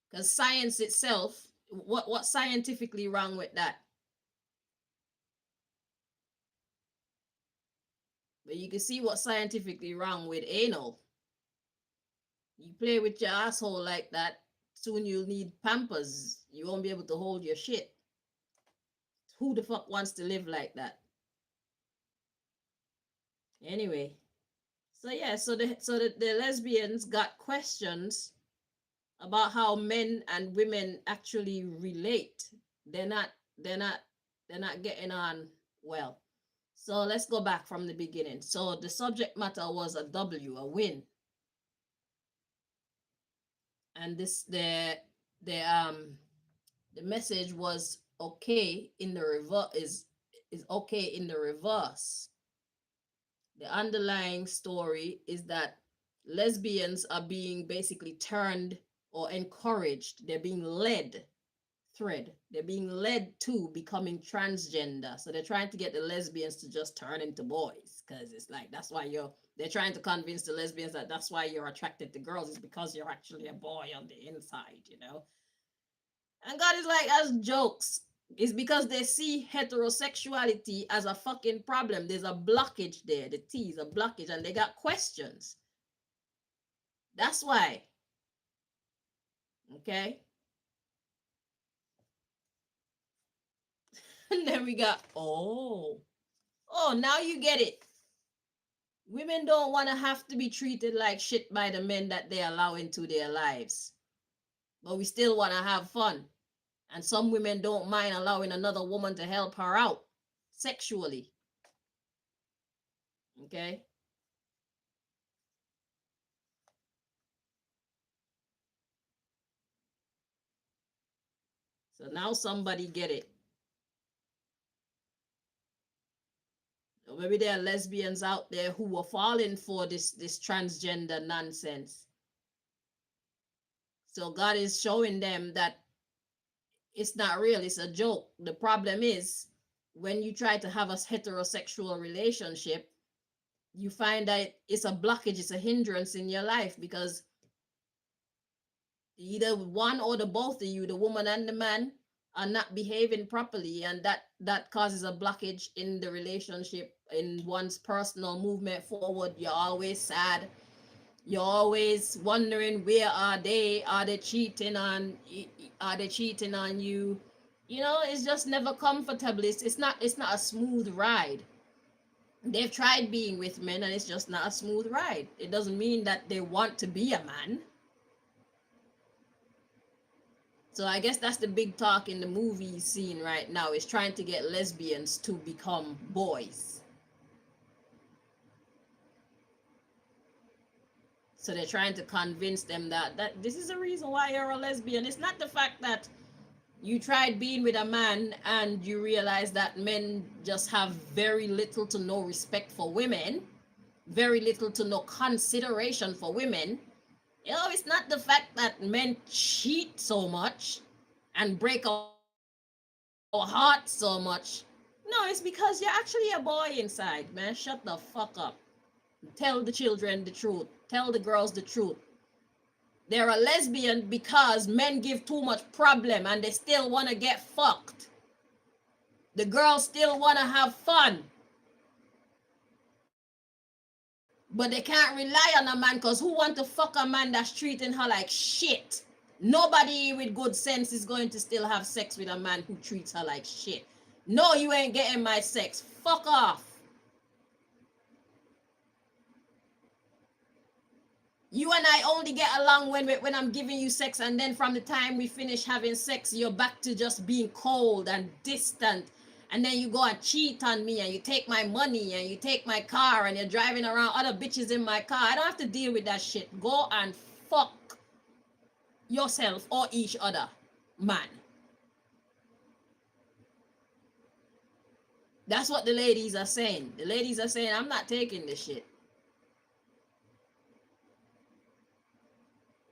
Because science itself, what's scientifically wrong with that? But you can see what's scientifically wrong with anal. You play with your asshole like that, soon you'll need Pampers. You won't be able to hold your shit. Who the fuck wants to live like that? Anyway, so yeah, so the lesbians got questions about how men and women actually relate. They're not getting on well. So let's go back from the beginning. So the subject matter was a W, a win. And the message was okay in the reverse is okay in the reverse. The underlying story is that lesbians are being basically turned or encouraged. They're being led they're being led to becoming transgender. So they're trying to get the lesbians to just turn into boys, because it's like that's why they're trying to convince the lesbians that that's why you're attracted to girls, is because you're actually a boy on the inside, you know. And God is like, that's jokes. It's because they see heterosexuality as a fucking problem. There's a blockage there. The T is a blockage, and they got questions. That's why. Okay. And then we got, oh, now you get it. Women don't want to have to be treated like shit by the men that they allow into their lives. But we still want to have fun. And some women don't mind allowing another woman to help her out sexually. Okay. So now somebody get it. Or maybe there are lesbians out there who are falling for this transgender nonsense. So God is showing them that it's not real, it's a joke. The problem is when you try to have a heterosexual relationship, you find that it's a blockage, it's a hindrance in your life because either one or the both of you, the woman and the man, are not behaving properly, and that causes a blockage in the relationship, in one's personal movement forward. You're always sad, you're always wondering where are they cheating on, are they cheating on you, you know. It's just never comfortable. It's not a smooth ride. They've tried being with men and it's just not a smooth ride. It doesn't mean that they want to be a man. So I guess that's the big talk in the movie scene right now, is trying to get lesbians to become boys. So they're trying to convince them that this is the reason why you're a lesbian. It's not the fact that you tried being with a man and you realize that men just have very little to no respect for women, very little to no consideration for women. You know, it's not the fact that men cheat so much and break our heart so much. No, it's because you're actually a boy inside, man. Shut the fuck up. Tell the children the truth. Tell the girls the truth. They're a lesbian because men give too much problem and they still want to get fucked. The girls still want to have fun. But they can't rely on a man, because who want to fuck a man that's treating her like shit? Nobody with good sense is going to still have sex with a man who treats her like shit. No, you ain't getting my sex. Fuck off. You and I only get along when I'm giving you sex, and then from the time we finish having sex, you're back to just being cold and distant. And then you go and cheat on me, and you take my money, and you take my car, and you're driving around other bitches in my car. I don't have to deal with that shit. Go and fuck yourself or each other, man. That's what the ladies are saying. The ladies are saying, I'm not taking this shit.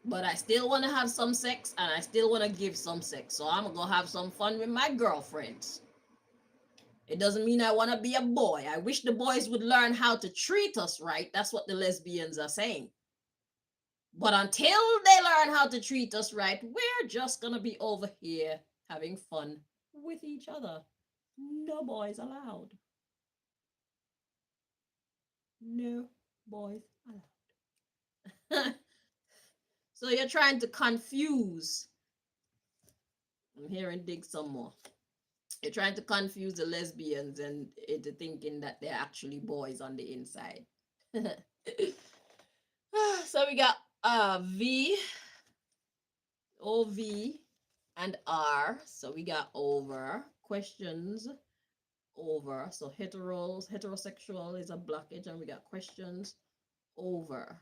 But I still want to have some sex, and I still want to give some sex. So I'm going to have some fun with my girlfriends. It doesn't mean I want to be a boy. I wish the boys would learn how to treat us right. That's what the lesbians are saying. But until they learn how to treat us right, we're just going to be over here having fun with each other. No boys allowed. No boys allowed. So you're trying to confuse. I'm hearing dig some more. You're trying to confuse the lesbians and into thinking that they're actually boys on the inside. So we got V, OV, and R. So we got over, questions, over. So heterosexual is a blockage, and we got questions, over.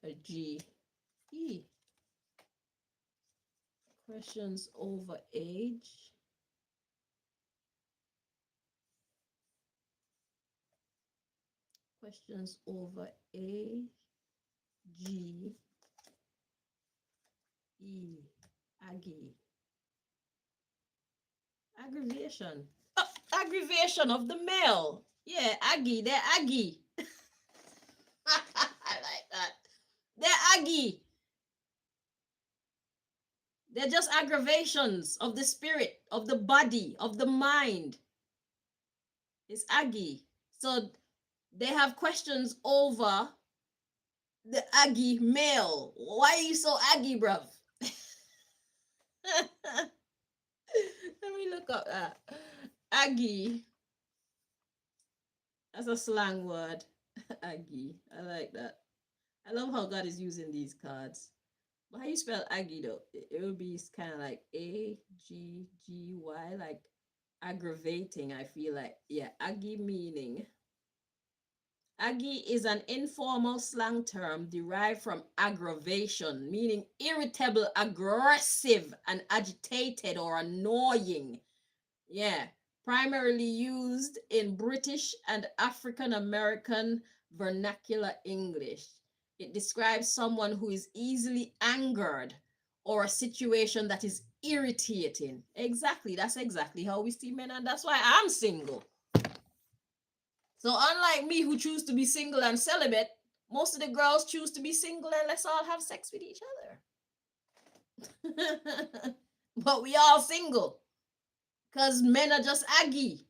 A G E. Questions over age. Questions over A G E. Aggie. Aggravation. Oh, aggravation of the male. Yeah, Aggie. They're Aggie. I like that. They're aggy. They're just aggravations of the spirit, of the body, of the mind. It's aggy. So they have questions over the aggy male. Why are you so aggy, bruv? Let me look up that. Aggy. That's a slang word. Aggy. I like that. I love how God is using these cards. But how you spell Aggie though? It would be kind of like Aggy, like aggravating. I feel like, yeah, Aggie meaning. Aggie is an informal slang term derived from aggravation, meaning irritable, aggressive, and agitated or annoying. Yeah, primarily used in British and African American vernacular English. It describes someone who is easily angered or a situation that is irritating. Exactly, that's exactly how we see men, and that's why I'm single. So, unlike me, who choose to be single and celibate, most of the girls choose to be single and let's all have sex with each other. But we all single because men are just aggy.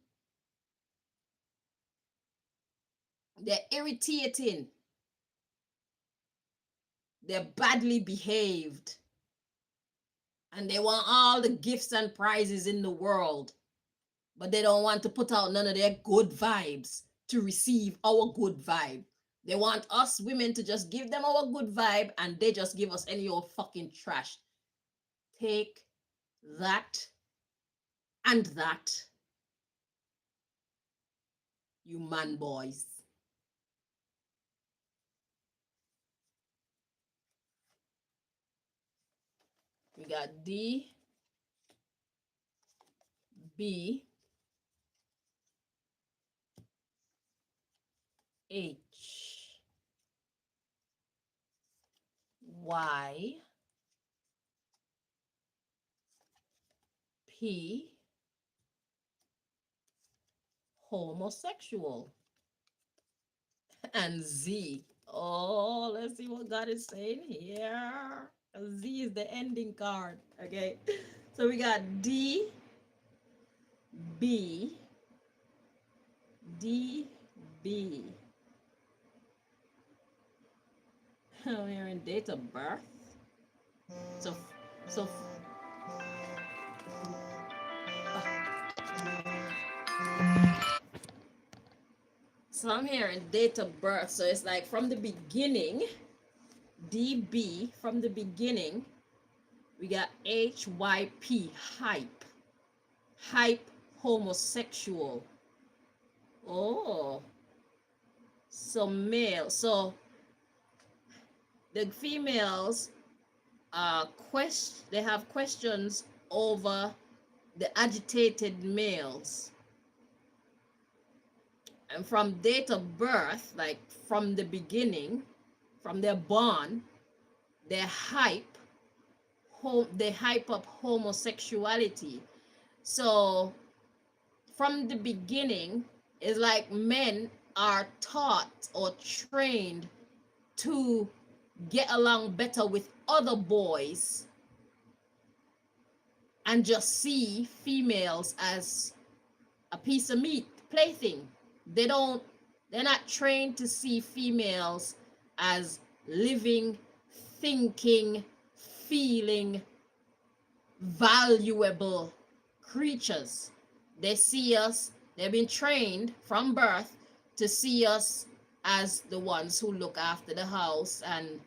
They're irritating. They're badly behaved. And they want all the gifts and prizes in the world. But they don't want to put out none of their good vibes to receive our good vibe. They want us women to just give them our good vibe and they just give us any old fucking trash. Take that and that, you man boys. We got D, B, H, Y, P, homosexual, and Z. Oh, let's see what God is saying here. Z is the ending card. Okay. So we got D, B, D, B. We're in date of birth. So, so, so I'm hearing date of birth. So it's like from the beginning, DB, from the beginning, we got HYP, hype. Hype homosexual. Oh, so male. So the females they have questions over the agitated males. And from date of birth, like from the beginning, from their born, they hype up homosexuality. So from the beginning, it's like men are taught or trained to get along better with other boys and just see females as a piece of meat, plaything. They're not trained to see females as living, thinking, feeling, valuable creatures. They've been trained from birth to see us as the ones who look after the house and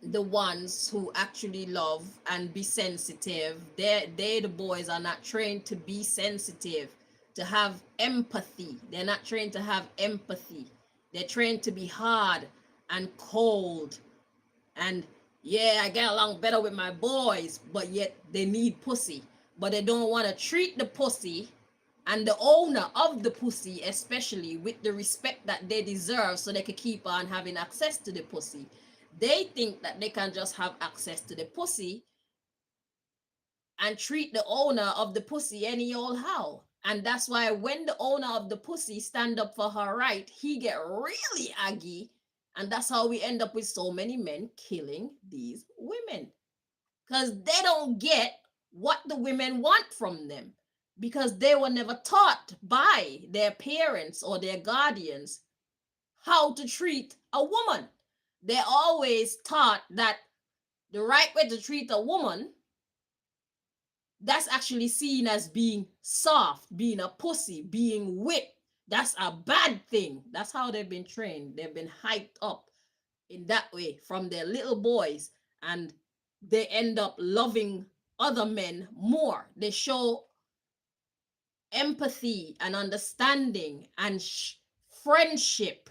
the ones who actually love and be sensitive. The boys are not trained to be sensitive, to have empathy. They're not trained to have empathy. They're trained to be hard and cold. And yeah, I get along better with my boys, but yet they need pussy. But they don't want to treat the pussy and the owner of the pussy, especially, with the respect that they deserve so they can keep on having access to the pussy. They think that they can just have access to the pussy and treat the owner of the pussy any old how. And that's why when the owner of the pussy stand up for her right, he get really aggy And that's how we end up with so many men killing these women. Because they don't get what the women want from them. Because they were never taught by their parents or their guardians how to treat a woman. They're always taught that the right way to treat a woman, that's actually seen as being soft, being a pussy, being whipped. That's a bad thing. That's how they've been trained. They've been hyped up in that way from their little boys, and they end up loving other men more. They show empathy and understanding and friendship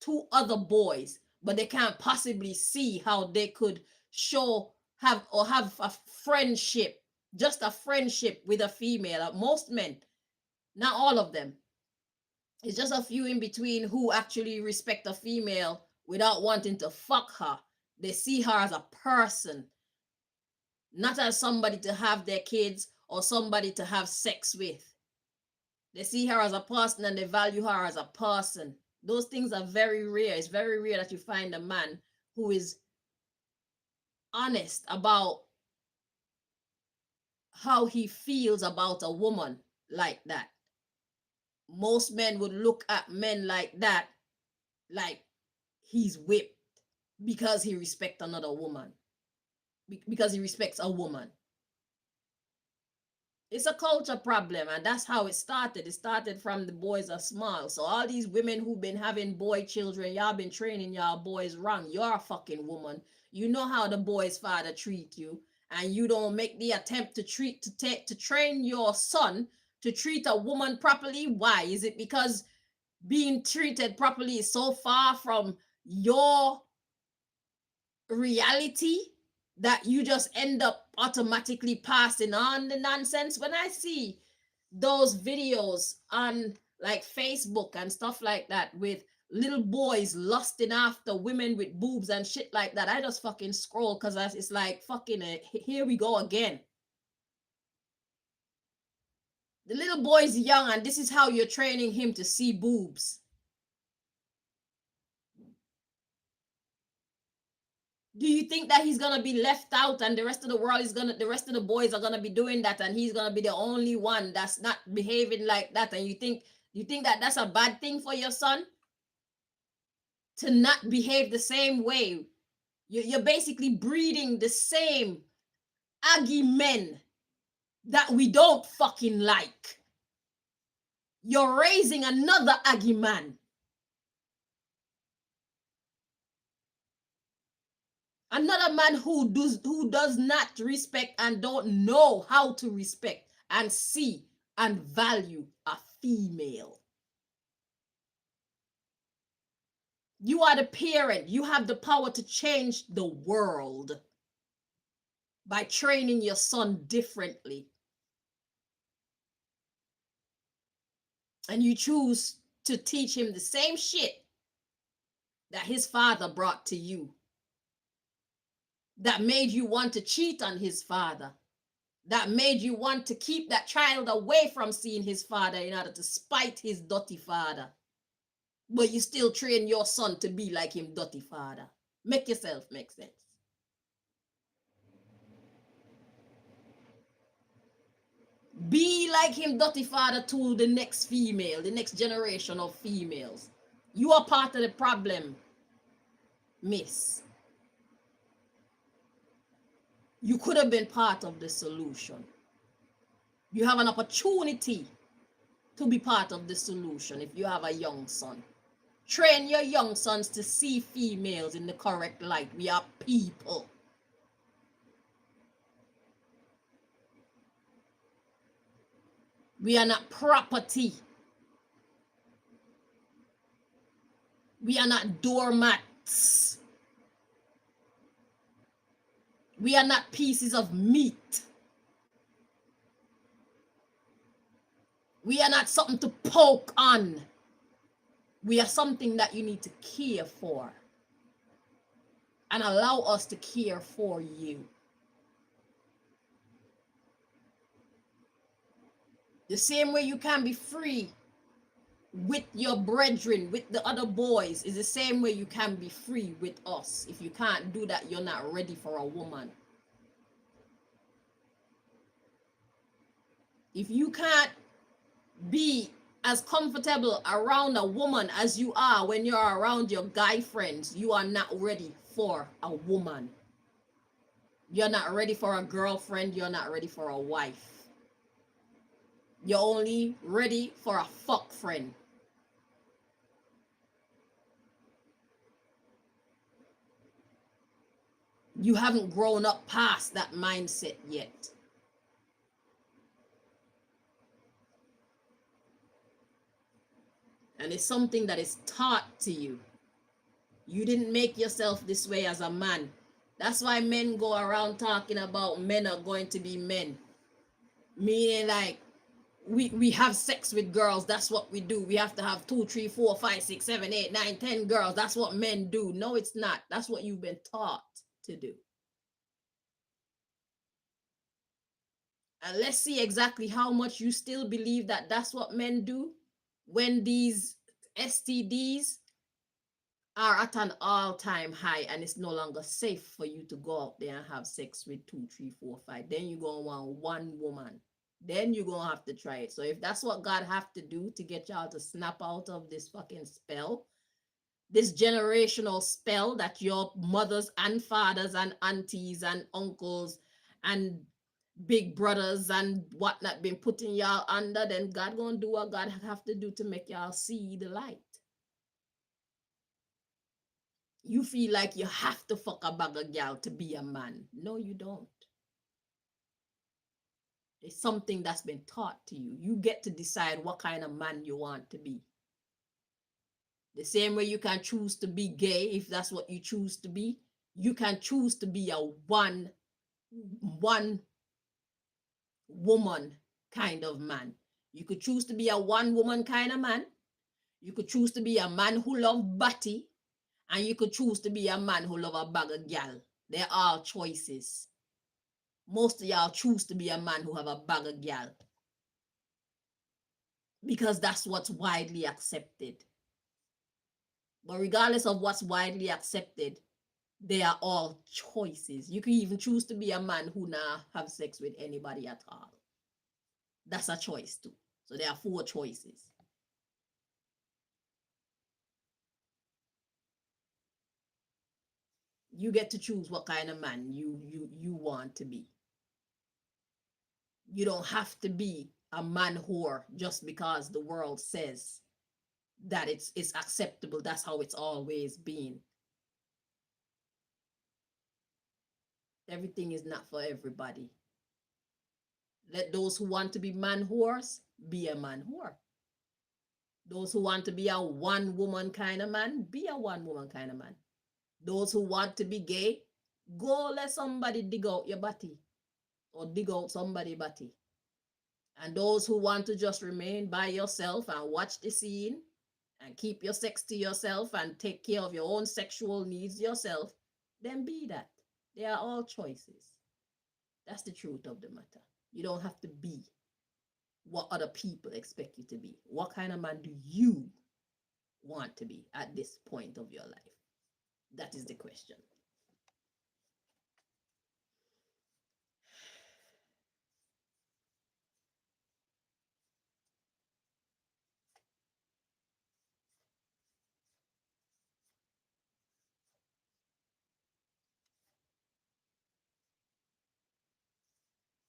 to other boys, but they can't possibly see how they could have a friendship, just a friendship with a female. Most men, not all of them, it's just a few in between who actually respect a female without wanting to fuck her. They see her as a person, not as somebody to have their kids or somebody to have sex with. They see her as a person and they value her as a person. Those things are very rare. It's very rare that you find a man who is honest about how he feels about a woman like that. Most men would look at men like that, like he's whipped because he respects another woman, because he respects a woman. It's a culture problem, and that's how it started. It started from the boys are small. So all these women who've been having boy children, y'all been training y'all boys wrong. You're a fucking woman. You know how the boy's father treat you, and you don't make the attempt to train your son to treat a woman properly. Why? Is it because being treated properly is so far from your reality that you just end up automatically passing on the nonsense? When I see those videos on like Facebook and stuff like that with little boys lusting after women with boobs and shit like that, I just fucking scroll, because it's like fucking here we go again. The little boy's young and this is how you're training him to see boobs. Do you think that he's gonna be left out and the rest of the world is the rest of the boys are gonna be doing that, and he's gonna be the only one that's not behaving like that? And you think that that's a bad thing for your son to not behave the same way? You're basically breeding the same aggy men that we don't fucking like. You're raising another aggy man. Another man who does not respect and don't know how to respect and see and value a female. You are the parent. You have the power to change the world by training your son differently. And you choose to teach him the same shit that his father brought to you, that made you want to cheat on his father, that made you want to keep that child away from seeing his father in order to spite his dirty father. But you still train your son to be like him dirty father. Make yourself make sense. Be like him dirty father to the next female, the next generation of females. You are part of the problem, miss. You could have been part of the solution. You have an opportunity to be part of the solution if you have a young son. Train your young sons to see females in the correct light. We are people. We are not property. We are not doormats. We are not pieces of meat. We are not something to poke on. We are something that you need to care for. And allow us to care for you. The same way you can be free with your brethren, with the other boys, is the same way you can be free with us. If you can't do that, you're not ready for a woman. If you can't be as comfortable around a woman as you are when you're around your guy friends, you are not ready for a woman. You're not ready for a girlfriend. You're not ready for a wife. You're only ready for a fuck friend. You haven't grown up past that mindset yet. And it's something that is taught to you. You didn't make yourself this way as a man. That's why men go around talking about men are going to be men. Meaning like we have sex with girls. That's what we do. We have to have 2, 3, 4, 5, 6, 7, 8, 9, 10 girls. That's what men do. No, it's not. That's what you've been taught to do. And let's see exactly how much you still believe that that's what men do when these STDs are at an all-time high and it's no longer safe for you to go out there and have sex with 2, 3, 4, 5. Then you're gonna want one woman. Then you're gonna have to try it. So if that's what God have to do to get y'all to snap out of this fucking spell, this generational spell that your mothers and fathers and aunties and uncles and big brothers and whatnot been putting y'all under, then God gonna do what God have to do to make y'all see the light. You feel like you have to fuck a bag of gal to be a man. No, you don't. It's something that's been taught to you. You get to decide what kind of man you want to be. The same way you can choose to be gay if that's what you choose to be. You can choose to be a one woman kind of man. You could choose to be a one woman kind of man. You could choose to be a man who love batty, and you could choose to be a man who love a bag of gal. They're all choices. Most of y'all choose to be a man who have a bag of gal because that's what's widely accepted. But regardless of what's widely accepted, they are all choices. You can even choose to be a man who not have sex with anybody at all. That's a choice too. So there are 4 choices. You get to choose what kind of man you want to be. You don't have to be a man whore just because the world says that it's acceptable. That's how it's always been. Everything is not for everybody. Let those who want to be man whores be a man whore. Those who want to be a one woman kind of man, be a one woman kind of man. Those who want to be gay, go let somebody dig out your body or dig out somebody's body. And those who want to just remain by yourself and watch the scene and keep your sex to yourself and take care of your own sexual needs yourself, then be that. They are all choices. That's the truth of the matter. You don't have to be what other people expect you to be. What kind of man do you want to be at this point of your life? That is the question.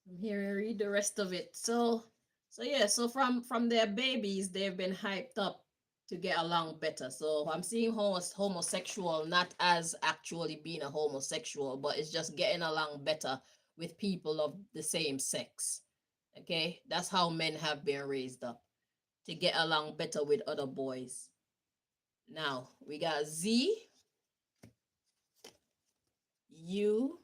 I'm here to read the rest of it. So yeah, so from their babies, they've been hyped up to get along better. So I'm seeing homosexual not as actually being a homosexual, but it's just getting along better with people of the same sex. Okay, that's how men have been raised up, to get along better with other boys. Now we got Z, U,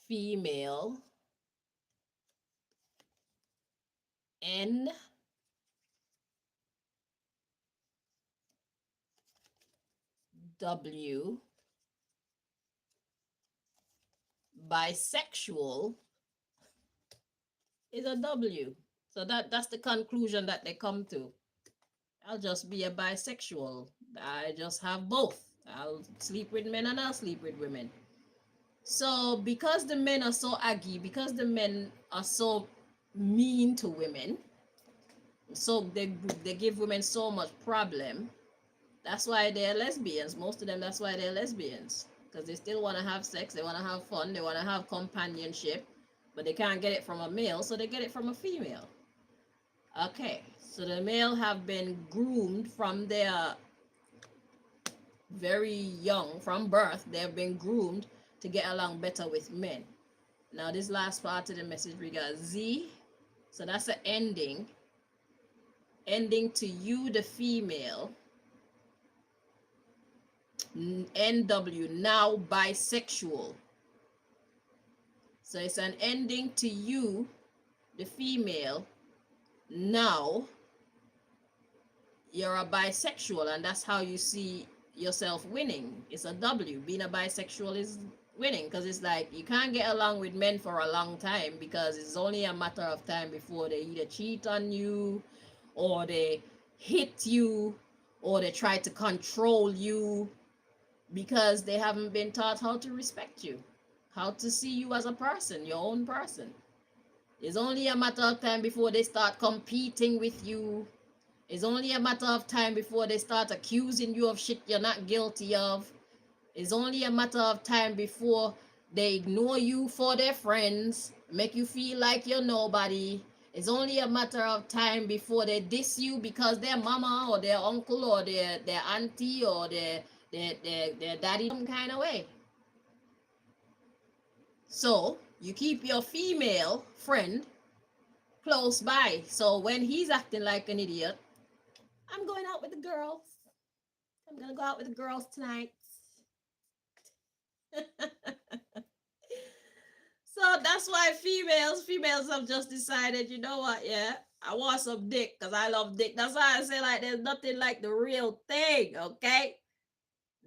female, N, W, bisexual is a W. So that's the conclusion that they come to. I'll just be a bisexual. I just have both. I'll sleep with men and I'll sleep with women. So because the men are so aggy, because the men are so mean to women, so they give women so much problem. That's why they're lesbians. Most of them, that's why they're lesbians. Because they still want to have sex, they want to have fun, they want to have companionship, but they can't get it from a male, so they get it from a female. Okay, so the male have been groomed from their very young, from birth, they've been groomed to get along better with men. Now, this last part of the message we got Z, so that's an ending. Ending to you, the female. NW, now bisexual. So it's an ending to you, the female. Now you're a bisexual, and that's how you see yourself winning. It's a W. Being a bisexual is winning, because it's like you can't get along with men for a long time, because it's only a matter of time before they either cheat on you, or they hit you, or they try to control you, because they haven't been taught how to respect you, how to see you as a person, your own person. It's only a matter of time before they start competing with you. It's only a matter of time before they start accusing you of shit you're not guilty of. It's only a matter of time before they ignore you for their friends, make you feel like you're nobody. It's only a matter of time before they diss you because their mama or their uncle or their auntie or their daddy some kind of way. So you keep your female friend close by. So when he's acting like an idiot, I'm going out with the girls. I'm gonna go out with the girls tonight. So that's why females have just decided, you know what, yeah, I want some dick because I love dick. That's why I say, like, there's nothing like the real thing, okay?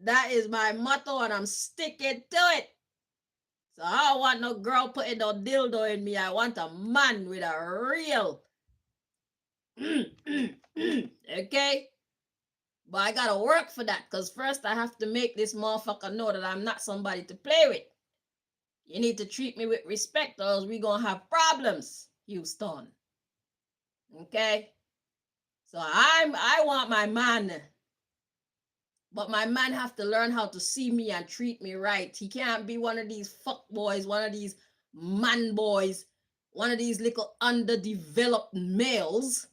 That is my motto, and I'm sticking to it. So I don't want no girl putting no dildo in me. I want a man with a real, okay? But I gotta work for that, because first I have to make this motherfucker know that I'm not somebody to play with. You need to treat me with respect, or else we gonna have problems, Houston. Okay? So I want my man. But my man have to learn how to see me and treat me right. He can't be one of these fuck boys, one of these man boys, one of these little underdeveloped males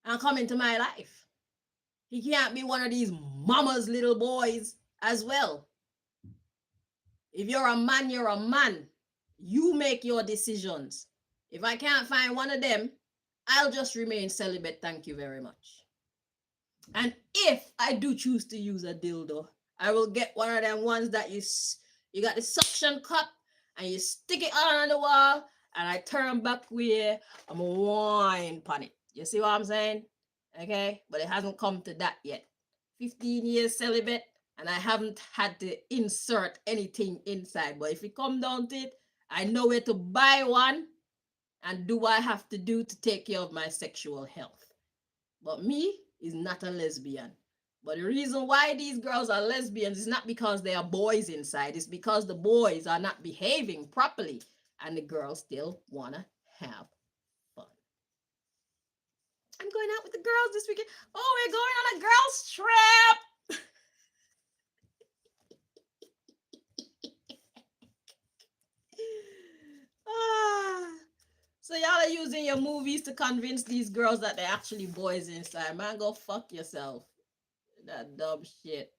and come into my life. He can't be one of these mama's little boys as well. If you're a man, you're a man. You make your decisions. If I can't find one of them, I'll just remain celibate. Thank you very much. And if I do choose to use a dildo, I will get one of them ones that you got the suction cup and you stick it on the wall, and I turn back where I'm wine on it. You see what I'm saying? Okay, but it hasn't come to that yet. 15 years celibate, and I haven't had to insert anything inside. But if it come down to it, I know where to buy one and do what I have to do to take care of my sexual health. But me is not a lesbian. But the reason why these girls are lesbians is not because they are boys inside. It's because the boys are not behaving properly, and the girls still wanna have fun. I'm going out with the girls this weekend. Oh, we're going on a girls trip. So y'all are using your movies to convince these girls that they're actually boys inside. Man, go fuck yourself. That dumb shit.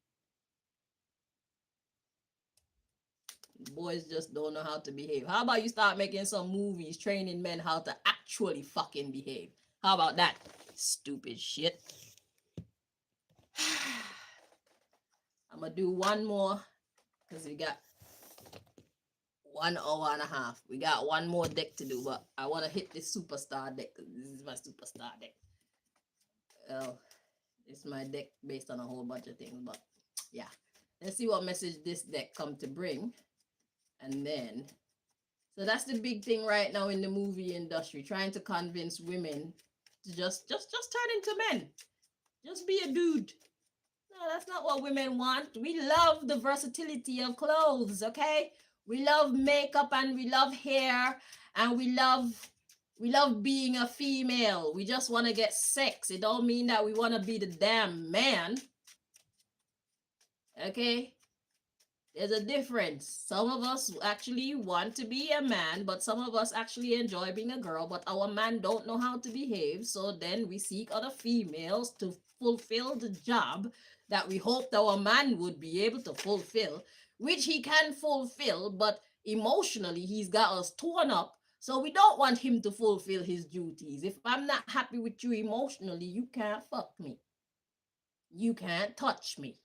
Boys just don't know how to behave. How about you start making some movies training men how to actually fucking behave? How about that? Stupid shit. I'm gonna do one more because we got 1 hour and a half. We got one more deck to do, but I want to hit this superstar deck because this is my superstar deck. Well, it's my deck based on a whole bunch of things, but yeah. Let's see what message this deck come to bring. And then, So that's the big thing right now in the movie industry, trying to convince women to just turn into men. Just be a dude. No, that's not what women want. We love the versatility of clothes, okay? We love makeup and we love hair and we love being a female. We just want to get sex. It don't mean that we want to be the damn man. Okay? There's a difference. Some of us actually want to be a man, but some of us actually enjoy being a girl, but our man don't know how to behave. So then we seek other females to fulfill the job that we hoped our man would be able to fulfill, which he can fulfill, but emotionally he's got us torn up. So we don't want him to fulfill his duties. If I'm not happy with you emotionally, you can't fuck me. You can't touch me.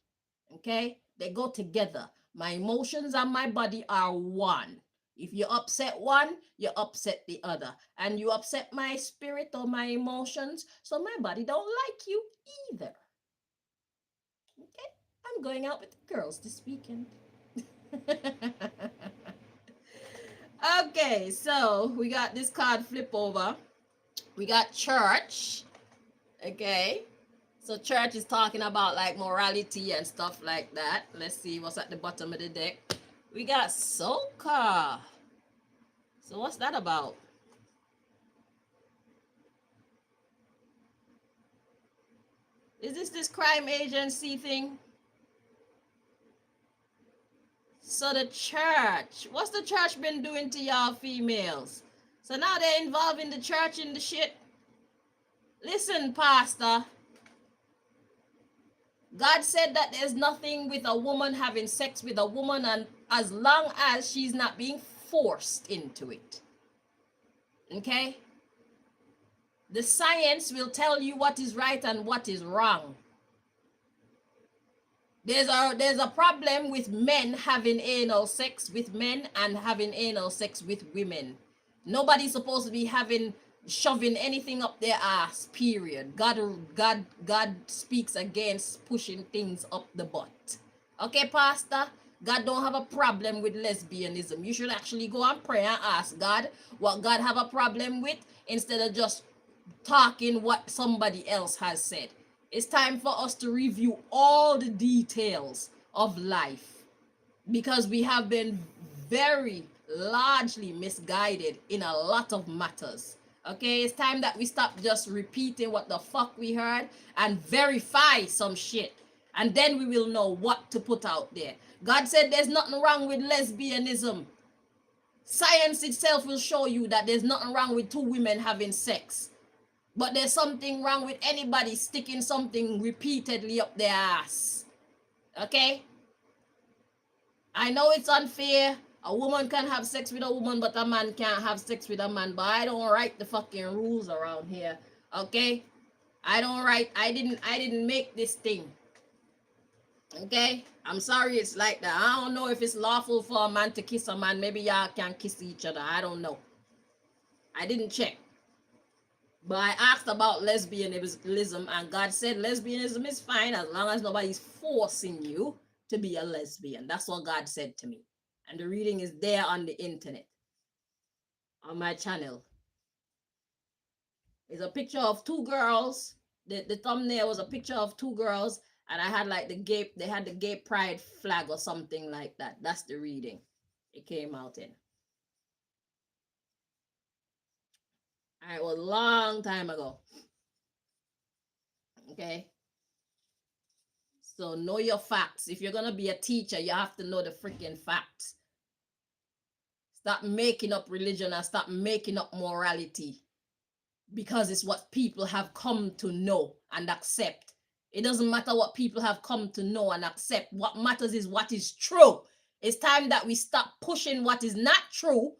Okay? They go together. My emotions and my body are one. If you upset one, you upset the other. And you upset my spirit or my emotions, so my body don't like you either. Okay? I'm going out with the girls this weekend. Okay, so we got this card flip over. We got church. Okay. So church is talking about like morality and stuff like that. Let's see what's at the bottom of the deck. We got Soka. So what's that about? Is this crime agency thing? So the church. What's the church been doing to y'all females? So now they're involving the church in the shit. Listen, pastor. God said that there's nothing with a woman having sex with a woman, and as long as she's not being forced into it. Okay? The science will tell you what is right and what is wrong. There's a problem with men having anal sex with men and having anal sex with women. Nobody's supposed to be shoving anything up their ass, period. God speaks against pushing things up the butt. Okay, pastor? God don't have a problem with lesbianism. You should actually go and pray and ask God what God have a problem with, instead of just talking what somebody else has said. It's time for us to review all the details of life, because we have been very largely misguided in a lot of matters. Okay, it's time that we stop just repeating what the fuck we heard and verify some shit. And then we will know what to put out there. God said there's nothing wrong with lesbianism. Science itself will show you that there's nothing wrong with two women having sex. But there's something wrong with anybody sticking something repeatedly up their ass. Okay? I know it's unfair. A woman can have sex with a woman, but a man can't have sex with a man. But I don't write the fucking rules around here. Okay? I didn't make this thing. Okay? I'm sorry it's like that. I don't know if it's lawful for a man to kiss a man. Maybe y'all can kiss each other. I don't know. I didn't check. But I asked about lesbianism, and God said lesbianism is fine as long as nobody's forcing you to be a lesbian. That's what God said to me. And the reading is there on the internet, on my channel. It's a picture of two girls. The thumbnail was a picture of two girls, and I had like they had the gay pride flag or something like that. That's the reading it came out in. All right, well, a long time ago. Okay. So know your facts. If you're gonna be a teacher, you have to know the freaking facts. Stop making up religion and stop making up morality, because it's what people have come to know and accept. It doesn't matter what people have come to know and accept. What matters is what is true. It's time that we stop pushing what is not true,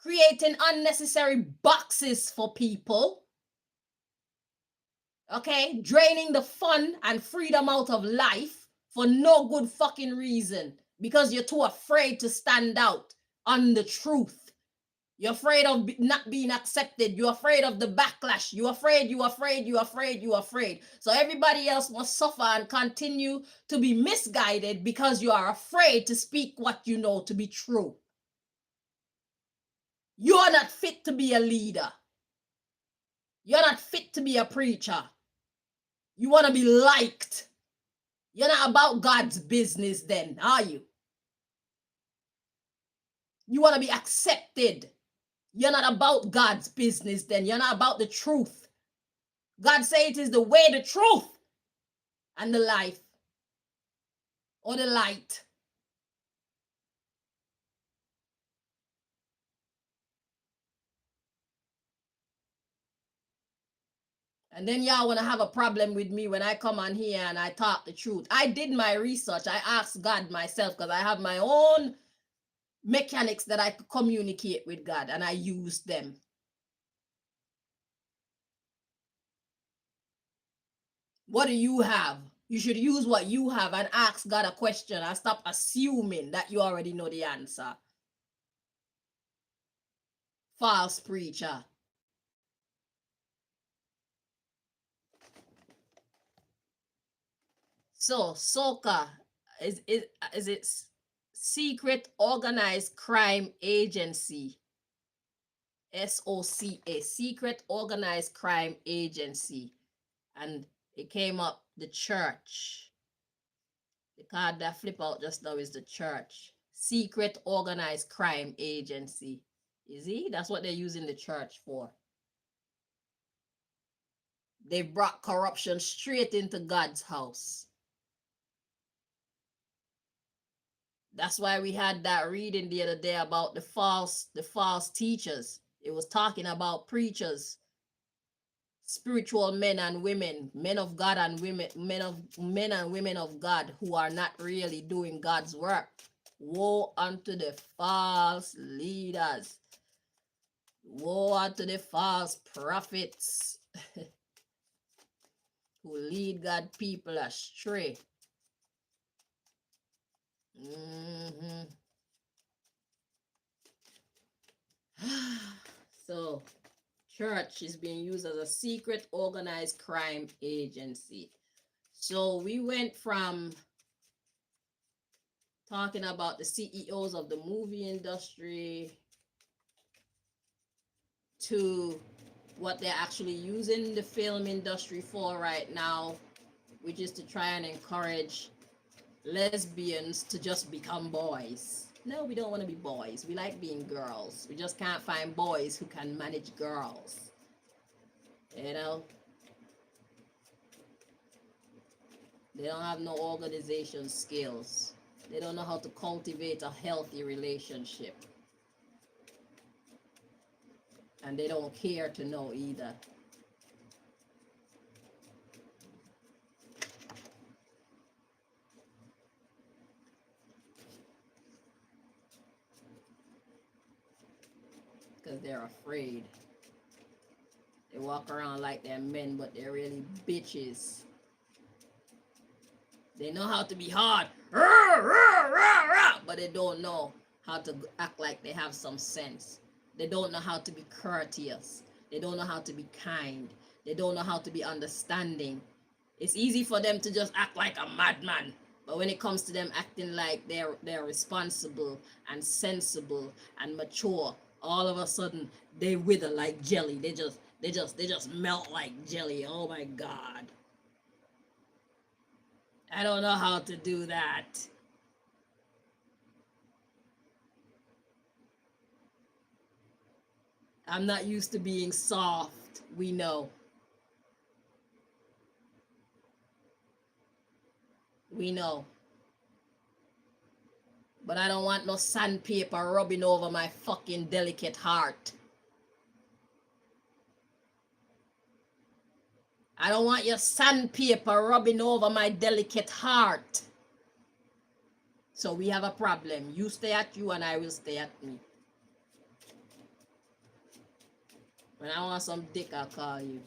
creating unnecessary boxes for people. Okay? Draining the fun and freedom out of life for no good fucking reason, because you're too afraid to stand out on the truth. You're afraid of not being accepted. You're afraid of the backlash. You're afraid. So everybody else must suffer and continue to be misguided because you are afraid to speak what you know to be true. You're not fit to be a leader. You're not fit to be a preacher. You want to be liked. You're not about God's business then, are you? You want to be accepted. You're not about God's business then. You're not about the truth. God said it is the way, the truth, and the life, or the light. And then y'all want to have a problem with me when I come on here and I talk the truth. I did my research. I asked God myself because I have my own mechanics that I could communicate with God, and I used them. What do you have? You should use what you have and ask God a question and stop assuming that you already know the answer. False preacher. So, SOCA is it Secret Organized Crime Agency. SOCA, Secret Organized Crime Agency. And it came up the church. The card that flip out just now is the church. Secret Organized Crime Agency. You see? That's what they're using the church for. They brought corruption straight into God's house. That's why we had that reading the other day about the false teachers. It was talking about preachers, spiritual men and women, men of God and women, men and women of God who are not really doing God's work. Woe unto the false leaders. Woe unto the false prophets who lead God people astray. So, church is being used as a secret organized crime agency. So we went from talking about the CEOs of the movie industry to what they're actually using the film industry for right now, which is to try and encourage lesbians to just become boys. No, we don't want to be boys. We like being girls. We just can't find boys who can manage girls. You know? They don't have no organization skills. They don't know how to cultivate a healthy relationship. And they don't care to know either. Because they're afraid. They walk around like they're men, but they're really bitches. They know how to be hard, but they don't know how to act like they have some sense. They don't know how to be courteous. They don't know how to be kind. They don't know how to be understanding. It's easy for them to just act like a madman. But when it comes to them acting like they're responsible and sensible and mature, all of a sudden they wither like jelly. They just melt like jelly. Oh my God. I don't know how to do that. I'm not used to being soft. We know. We know. But I don't want no sandpaper rubbing over my fucking delicate heart. I don't want your sandpaper rubbing over my delicate heart. So we have a problem. You stay at you and I will stay at me. When I want some dick, I'll call you.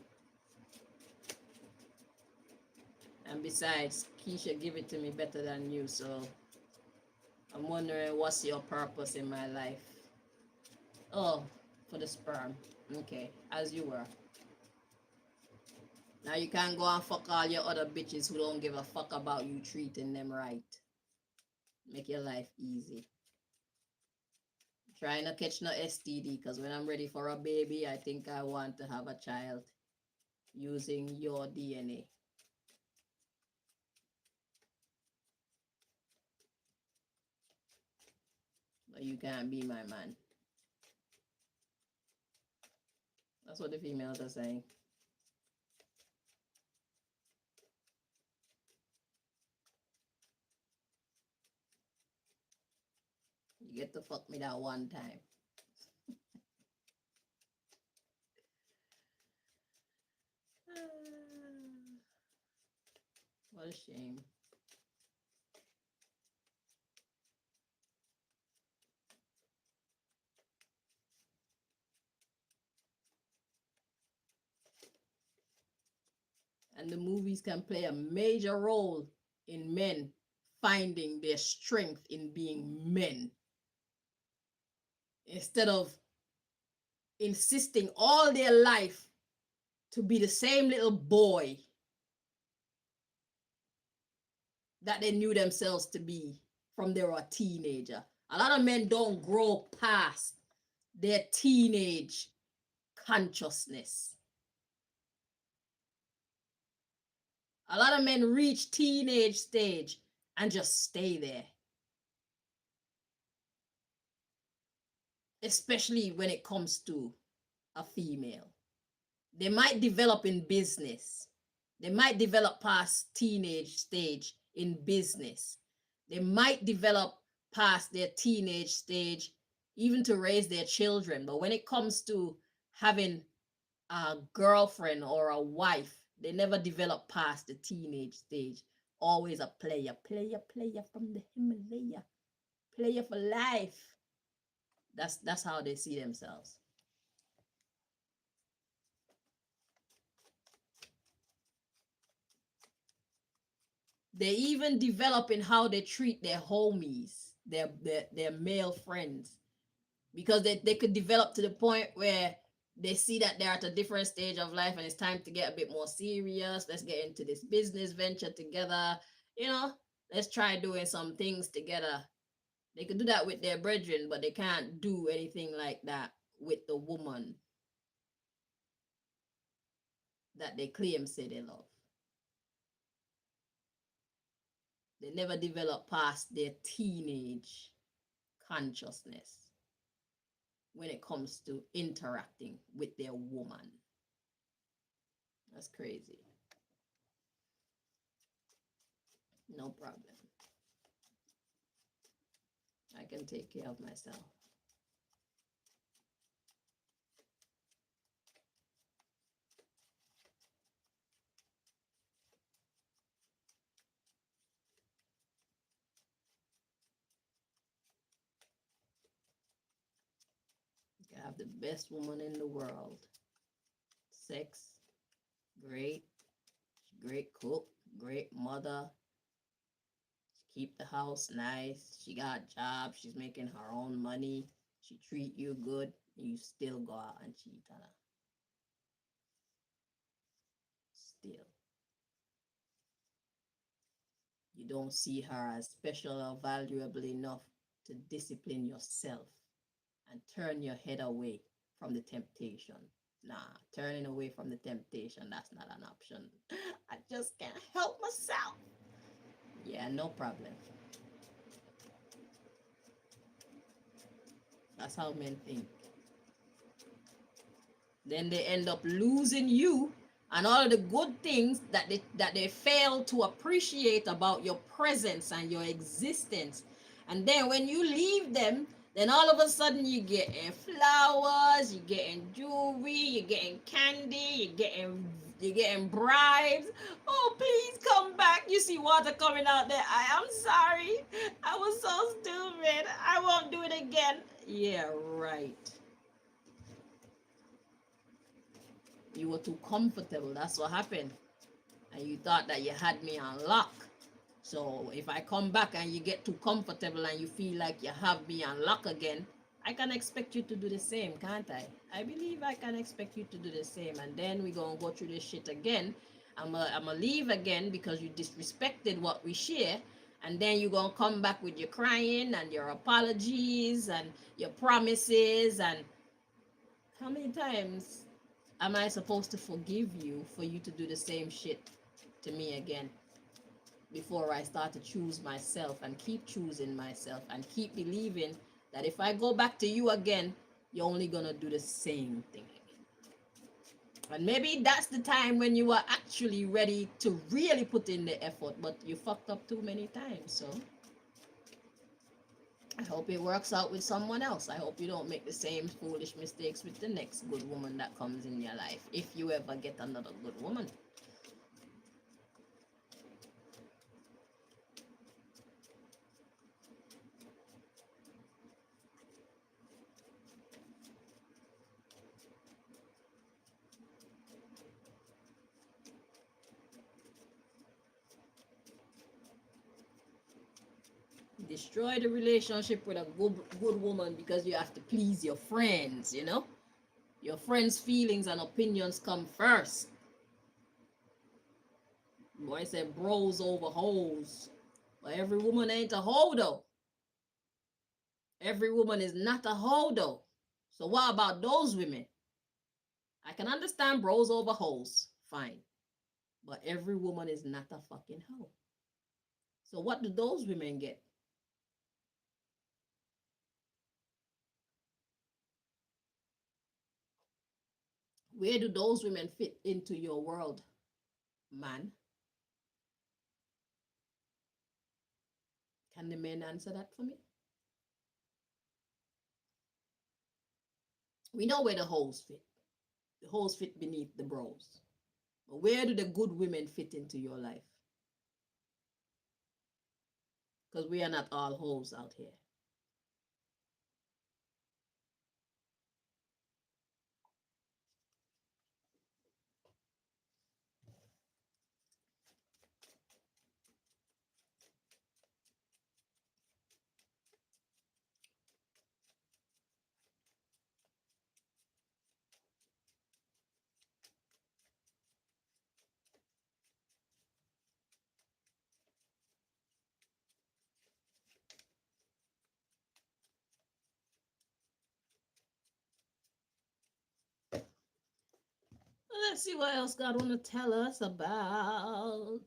And besides, Keisha give it to me better than you, so I'm wondering what's your purpose in my life. Oh, for the sperm. Okay, as you were. Now you can go and fuck all your other bitches who don't give a fuck about you treating them right. Make your life easy. Trying to catch no STD, because when I'm ready for a baby, I think I want to have a child using your DNA. But you can't be my man. That's what the females are saying. You get to fuck me that one time. What a shame. And the movies can play a major role in men finding their strength in being men. Instead of insisting all their life to be the same little boy that they knew themselves to be from they were a teenager. A lot of men don't grow past their teenage consciousness. A lot of men reach teenage stage and just stay there. Especially when it comes to a female. They might develop in business. They might develop past teenage stage in business. They might develop past their teenage stage even to raise their children. But when it comes to having a girlfriend or a wife, they never develop past the teenage stage. Always a player from the Himalaya, player for life. That's how they see themselves. They even develop in how they treat their homies, their male friends, because they could develop to the point where they see that they're at a different stage of life and it's time to get a bit more serious. Let's get into this business venture together. Let's try doing some things together. They could do that with their brethren, but they can't do anything like that with the woman that they claim say they love. They never develop past their teenage consciousness when it comes to interacting with their woman. That's crazy. No problem. I can take care of myself. You have the best woman in the world. Sex, great. Great cook, great mother. She keep the house nice. She got job. She's making her own money. She treat you good. You still go out and cheat on her. Still. You don't see her as special or valuable enough to discipline yourself and turn your head away from the temptation. Nah, turning away from the temptation, that's not an option. I just can't help myself. Yeah, no problem. That's how men think. Then they end up losing you and all of the good things that they fail to appreciate about your presence and your existence. And then when you leave them, then all of a sudden you're getting flowers, you're getting jewelry, you're getting candy, you're getting bribes. Oh, please come back. You see water coming out there. I am sorry. I was so stupid. I won't do it again. Yeah, right. You were too comfortable. That's what happened. And you thought that you had me on lock. So if I come back and you get too comfortable and you feel like you have me on lock again, I can expect you to do the same, can't I? I believe I can expect you to do the same. And then we're going to go through this shit again. I'm going to leave again because you disrespected what we share. And then you're going to come back with your crying and your apologies and your promises. And how many times am I supposed to forgive you for you to do the same shit to me again before I start to choose myself and keep choosing myself and keep believing that if I go back to you again, you're only going to do the same thing again. And maybe that's the time when you are actually ready to really put in the effort, but you fucked up too many times. So I hope it works out with someone else. I hope you don't make the same foolish mistakes with the next good woman that comes in your life, if you ever get another good woman. Destroy the relationship with a good woman because you have to please your friends, you know? Your friends' feelings and opinions come first. Boy said bros over hoes. But every woman ain't a hoe though. Every woman is not a hoe though. So what about those women? I can understand bros over hoes. Fine. But every woman is not a fucking hoe. So what do those women get? Where do those women fit into your world, man? Can the men answer that for me? We know where the hoes fit. The hoes fit beneath the bros. But where do the good women fit into your life? Because we are not all hoes out here. Let's see what else God want to tell us about.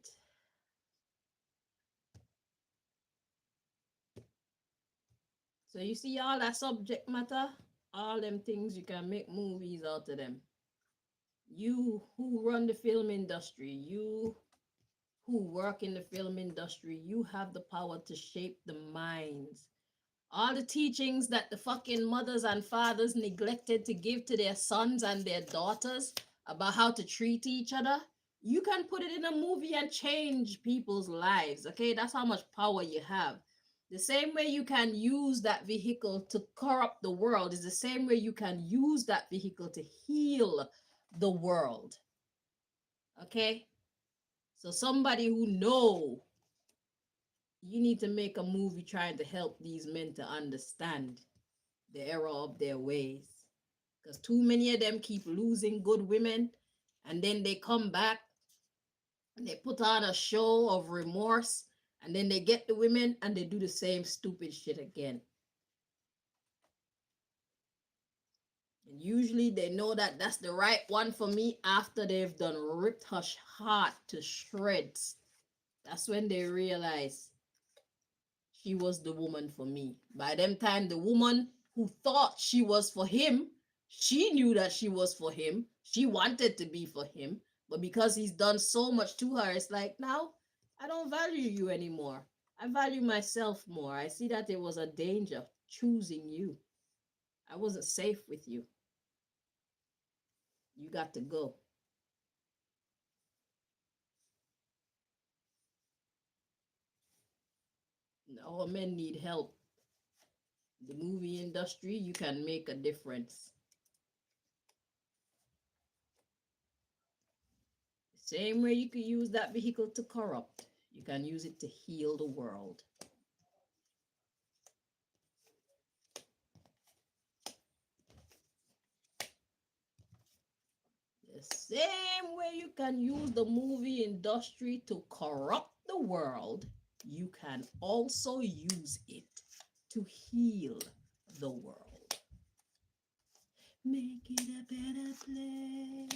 So you see all that subject matter, all them things, you can make movies out of them. You who run the film industry, you who work in the film industry, you have the power to shape the minds. All the teachings that the fucking mothers and fathers neglected to give to their sons and their daughters about how to treat each other, you can put it in a movie and change people's lives. Okay, that's how much power you have. The same way you can use that vehicle to corrupt the world is the same way you can use that vehicle to heal the world. Okay, so somebody who know, you need to make a movie trying to help these men to understand the error of their ways, because too many of them keep losing good women, and then they come back and they put on a show of remorse, and then they get the women and they do the same stupid shit again. And usually they know that that's the right one for me after they've done ripped her heart to shreds. That's when they realize she was the woman for me. By them time, the woman who thought she was for him, she knew that she was for him. She wanted to be for him. But because he's done so much to her, it's like, now I don't value you anymore. I value myself more. I see that it was a danger choosing you. I wasn't safe with you. You got to go. All men need help. The movie industry, you can make a difference. Same way you could use that vehicle to corrupt, you can use it to heal the world. The same way you can use the movie industry to corrupt the world, you can also use it to heal the world. Make it a better place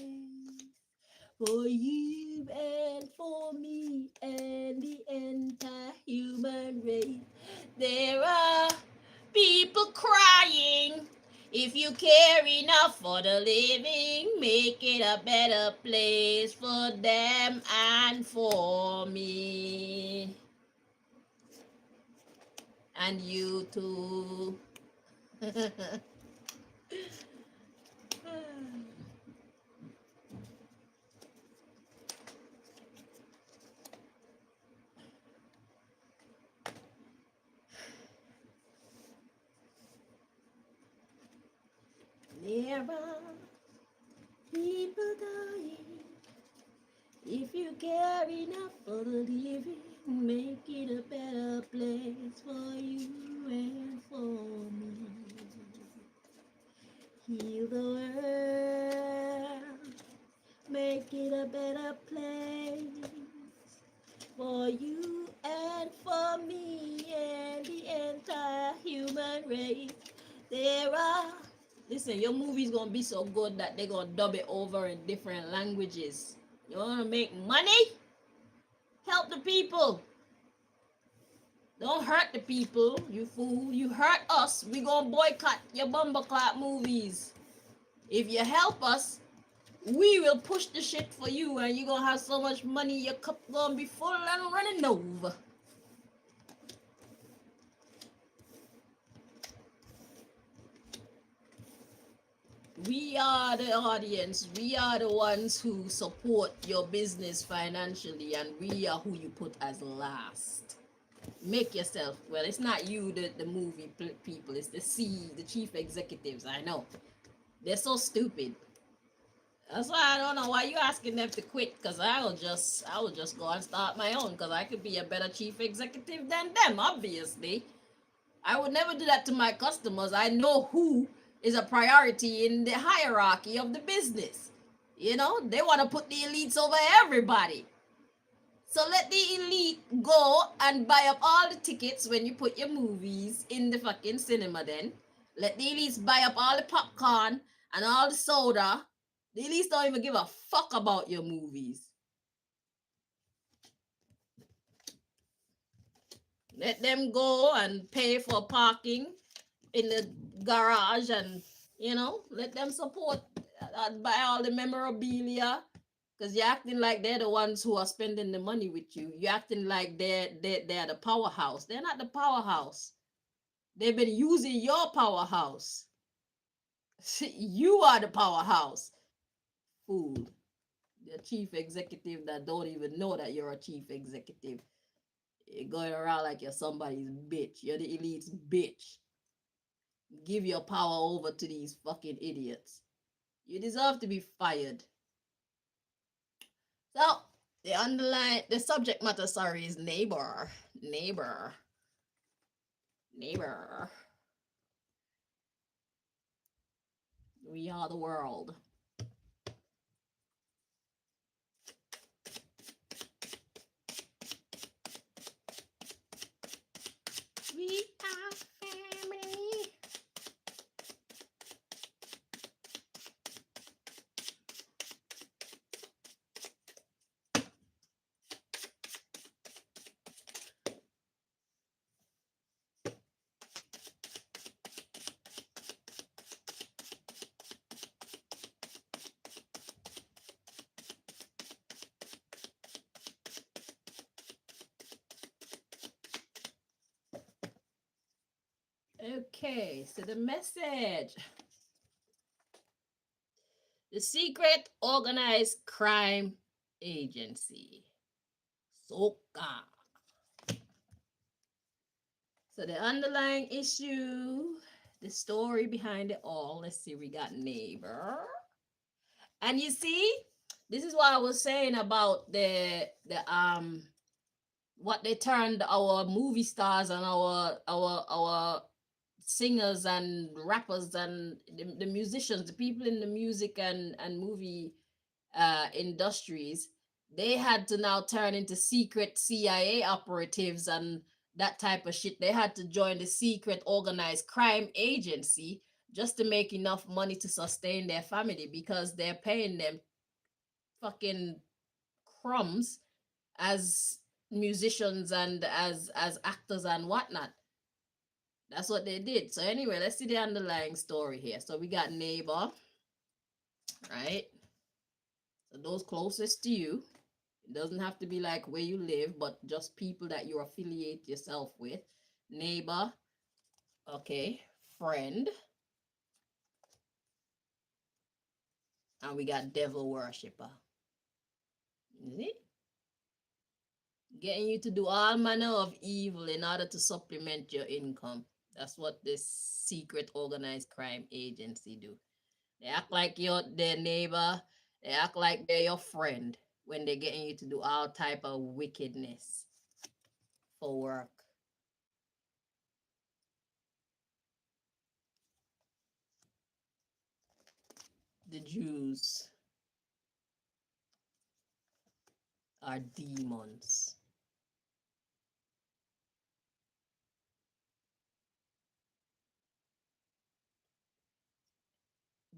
for you and for me and the entire human race. There are people crying. If you care enough for the living, make it a better place for them and for me. And you too. There are people dying. If you care enough for the living, make it a better place for you and for me. Heal the world, make it a better place for you and for me and the entire human race. There are, listen, your movie's gonna be so good that they're gonna dub it over in different languages. You wanna make money? Help the people. Don't hurt the people, you fool. You hurt us, we gonna boycott your bumbleclap movies. If you help us, we will push the shit for you, and you gonna have so much money, your cup gonna be full and running over. We are the audience. We are the ones who support your business financially, and we are who you put as last. Make yourself, well, it's not you, the movie people, it's the chief executives. I know they're so stupid. That's why I don't know why you asking them to quit, because I will just go and start my own, because I could be a better chief executive than them, obviously. I would never do that to my customers. I know who is a priority in the hierarchy of the business. You know, they want to put the elites over everybody. So let the elite go and buy up all the tickets when you put your movies in the fucking cinema then. Let the elites buy up all the popcorn and all the soda. The elites don't even give a fuck about your movies. Let them go and pay for parking in the garage, and let them support buy all the memorabilia, because you're acting like they're the ones who are spending the money with you. You're acting like they're the powerhouse. They're not the powerhouse. They've been using your powerhouse. You are the powerhouse. Fool. The chief executive that don't even know that you're a chief executive. You're going around like you're somebody's bitch. You're the elite's bitch. Give your power over to these fucking idiots. You deserve to be fired. So, the subject matter, sorry, is neighbor. Neighbor. Neighbor. We are the world. We are family. Okay, so the message. The Secret Organized Crime Agency. SOCA. So the underlying issue, the story behind it all. Let's see, we got neighbor. And you see, this is what I was saying about the what they turned our movie stars and our singers and rappers and the musicians, the people in the music and movie industries. they had to now turn into secret CIA operatives and that type of shit. They had to join the secret organized crime agency just to make enough money to sustain their family because they're paying them fucking crumbs as musicians and as actors and whatnot. That's what they did. So anyway, let's see the underlying story here. So we got neighbor, right? So those closest to you. It doesn't have to be like where you live, but just people that you affiliate yourself with. Neighbor, okay, friend, and we got devil worshiper. See? Getting you to do all manner of evil in order to supplement your income. That's what this secret organized crime agency do. They act like you're their neighbor. They act like they're your friend when they're getting you to do all type of wickedness for work. The Jews are demons.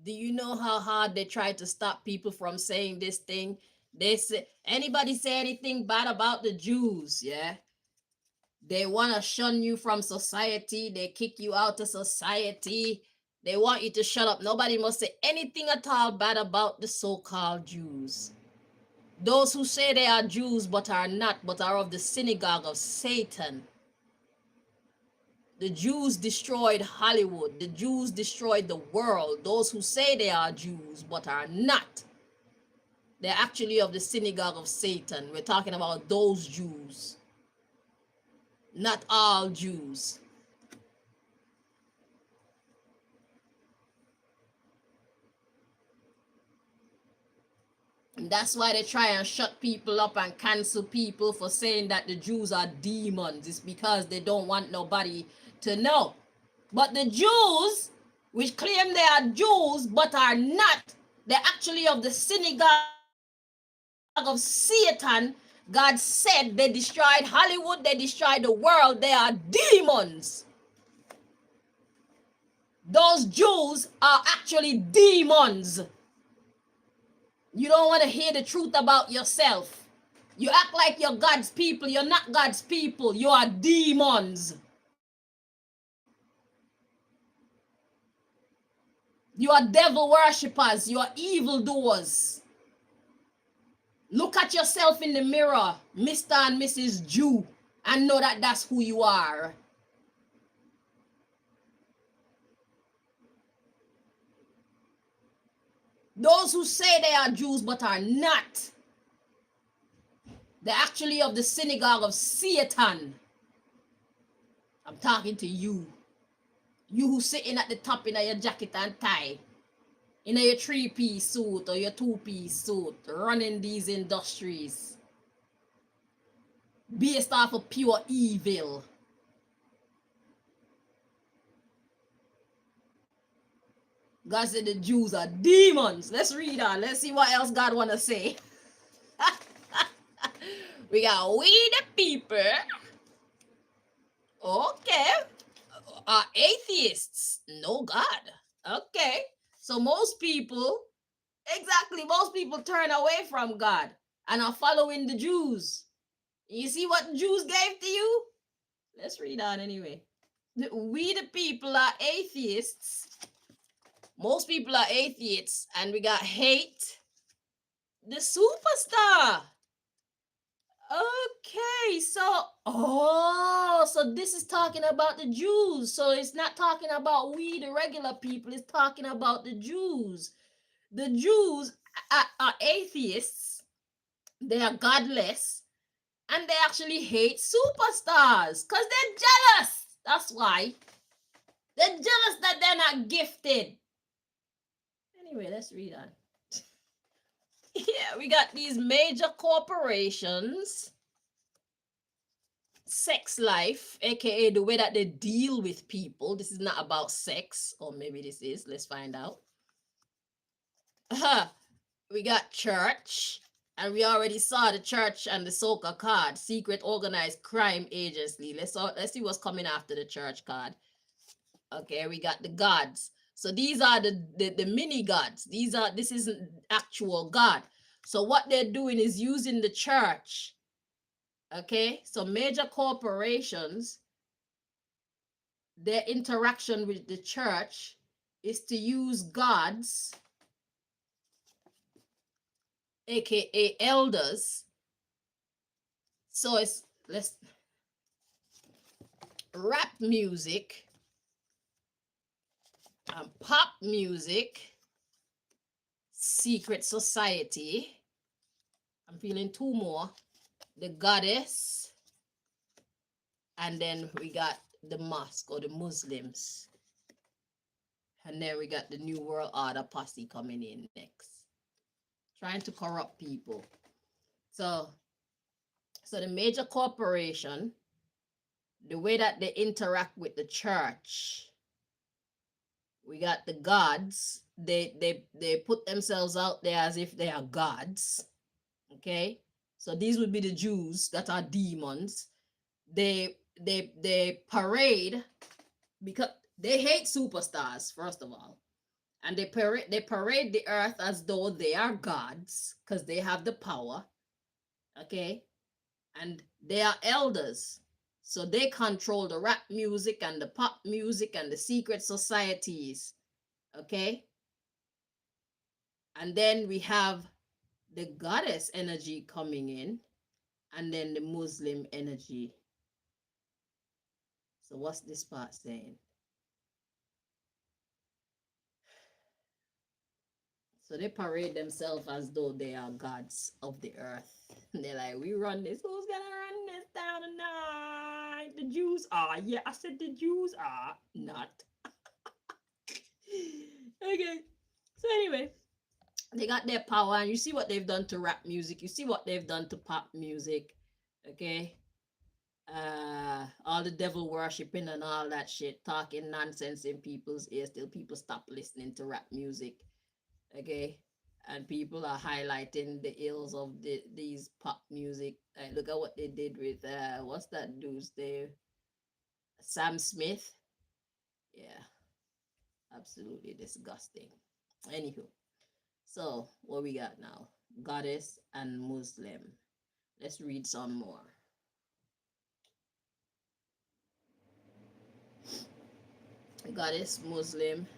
Do you know how hard they try to stop people from saying this thing? They say anybody say anything bad about the Jews, yeah? They want to shun you from society. They kick you out of society. They want you to shut up. Nobody must say anything at all bad about the so-called Jews. Those who say they are Jews but are not, but are of the synagogue of Satan. The Jews destroyed Hollywood. The Jews destroyed the world. Those who say they are Jews but are not, they're actually of the synagogue of Satan. We're talking about those Jews, not all Jews. And that's why they try and shut people up and cancel people for saying that the Jews are demons. It's because they don't want nobody to know. But the Jews, which claim they are Jews but are not, they're actually of the synagogue of Satan. God said they destroyed Hollywood, they destroyed the world. They are demons. Those Jews are actually demons. You don't want to hear the truth about yourself. You act like you're God's people. You're not God's people. You are demons. You are devil worshippers. You are evildoers. Look at yourself in the mirror, Mr. and Mrs. Jew, and know that that's who you are. Those who say they are Jews but are not, they're actually of the synagogue of Satan. I'm talking to you. You who sitting at the top in your jacket and tie, in your 3-piece suit or your 2-piece suit, running these industries based off of pure evil. God said the Jews are demons. Let's read on. Let's see what else God want to say. We got we the people. Okay. Are atheists. No God. Okay. So most people, exactly, most people turn away from God and are following the Jews. You see what the Jews gave to you? Let's read on anyway. We the people are atheists. Most people are atheists, and we got hate the superstar. Okay, so this is talking about the Jews. So it's not talking about we, the regular people. It's talking about the Jews. The Jews are atheists. They are godless, and they actually hate superstars because they're jealous. That's why. They're jealous that they're not gifted. Anyway, let's read on. Yeah, we got these major corporations. Sex life, aka the way that they deal with people. This is not about sex, or maybe this is. Let's find out. We got church. And we already saw the church and the soca card, secret organized crime agency. Let's see what's coming after the church card. Okay, we got the gods. So these are the mini gods. This isn't actual God. So what they're doing is using the church. Okay, so major corporations, their interaction with the church is to use gods, aka elders. So it's let's rap music and pop music, secret society. I'm feeling two more. The goddess, and then we got the mosque or the Muslims. And then we got the New World Order posse coming in next. Trying to corrupt people. So the major corporation, the way that they interact with the church, we got the gods. They put themselves out there as if they are gods. Okay? So these would be the Jews that are demons. They parade because they hate superstars, first of all. And they parade the earth as though they are gods because they have the power. Okay? And they are elders. So they control the rap music and the pop music and the secret societies. Okay? And then we have the goddess energy coming in, and then the Muslim energy. So what's this part saying? So they parade themselves as though they are gods of the earth. They're like, we run this. Who's gonna run this down tonight? The Jews are. Yeah, I said the Jews are not. Okay. So anyway, they got their power, and you see what they've done to rap music. You see what they've done to pop music. Okay. All the devil worshipping and all that shit, talking nonsense in people's ears till people stop listening to rap music. Okay, and people are highlighting the ills of these pop music. Look at what they did with what's that dude's name? Sam Smith. Yeah, absolutely disgusting. Anywho, so what we got now? Goddess and Muslim. Let's read some more. Goddess, Muslim.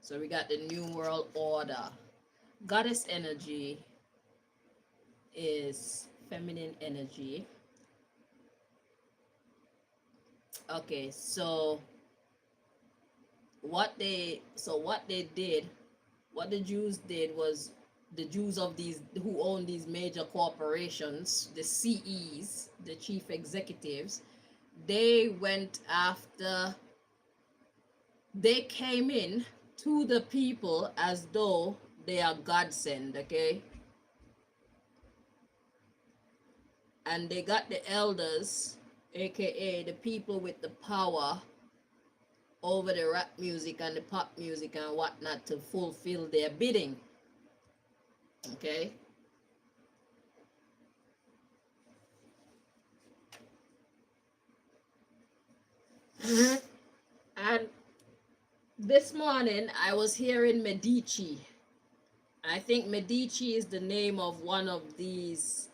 So we got the New World Order. Goddess energy is feminine energy. Okay, so what the Jews did was, the Jews of these who own these major corporations, the CEs, the chief executives, they went after, they came in to the people as though they are God sent, okay? And they got the elders, aka the people with the power over the rap music and the pop music and whatnot, to fulfill their bidding. Okay? And this morning I was hearing Medici. I think Medici is the name of one of these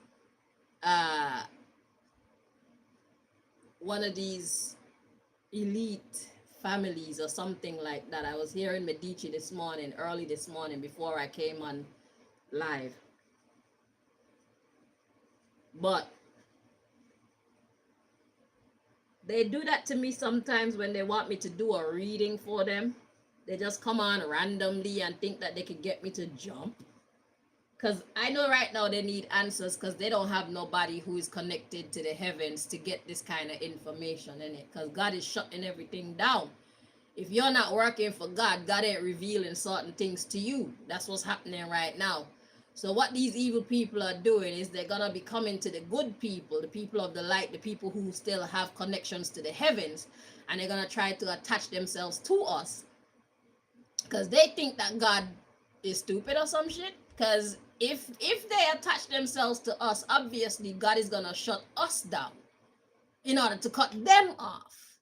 elite families or something like that. I was hearing Medici this morning, early this morning, before I came on live. But they do that to me sometimes when they want me to do a reading for them. They just come on randomly and think that they could get me to jump. Because I know right now they need answers, because they don't have nobody who is connected to the heavens to get this kind of information in it. Because God is shutting everything down. If you're not working for God, God ain't revealing certain things to you. That's what's happening right now. So what these evil people are doing is they're going to be coming to the good people, the people of the light, the people who still have connections to the heavens, and they're going to try to attach themselves to us. Because they think that God is stupid or some shit. Because if they attach themselves to us, obviously God is gonna shut us down in order to cut them off.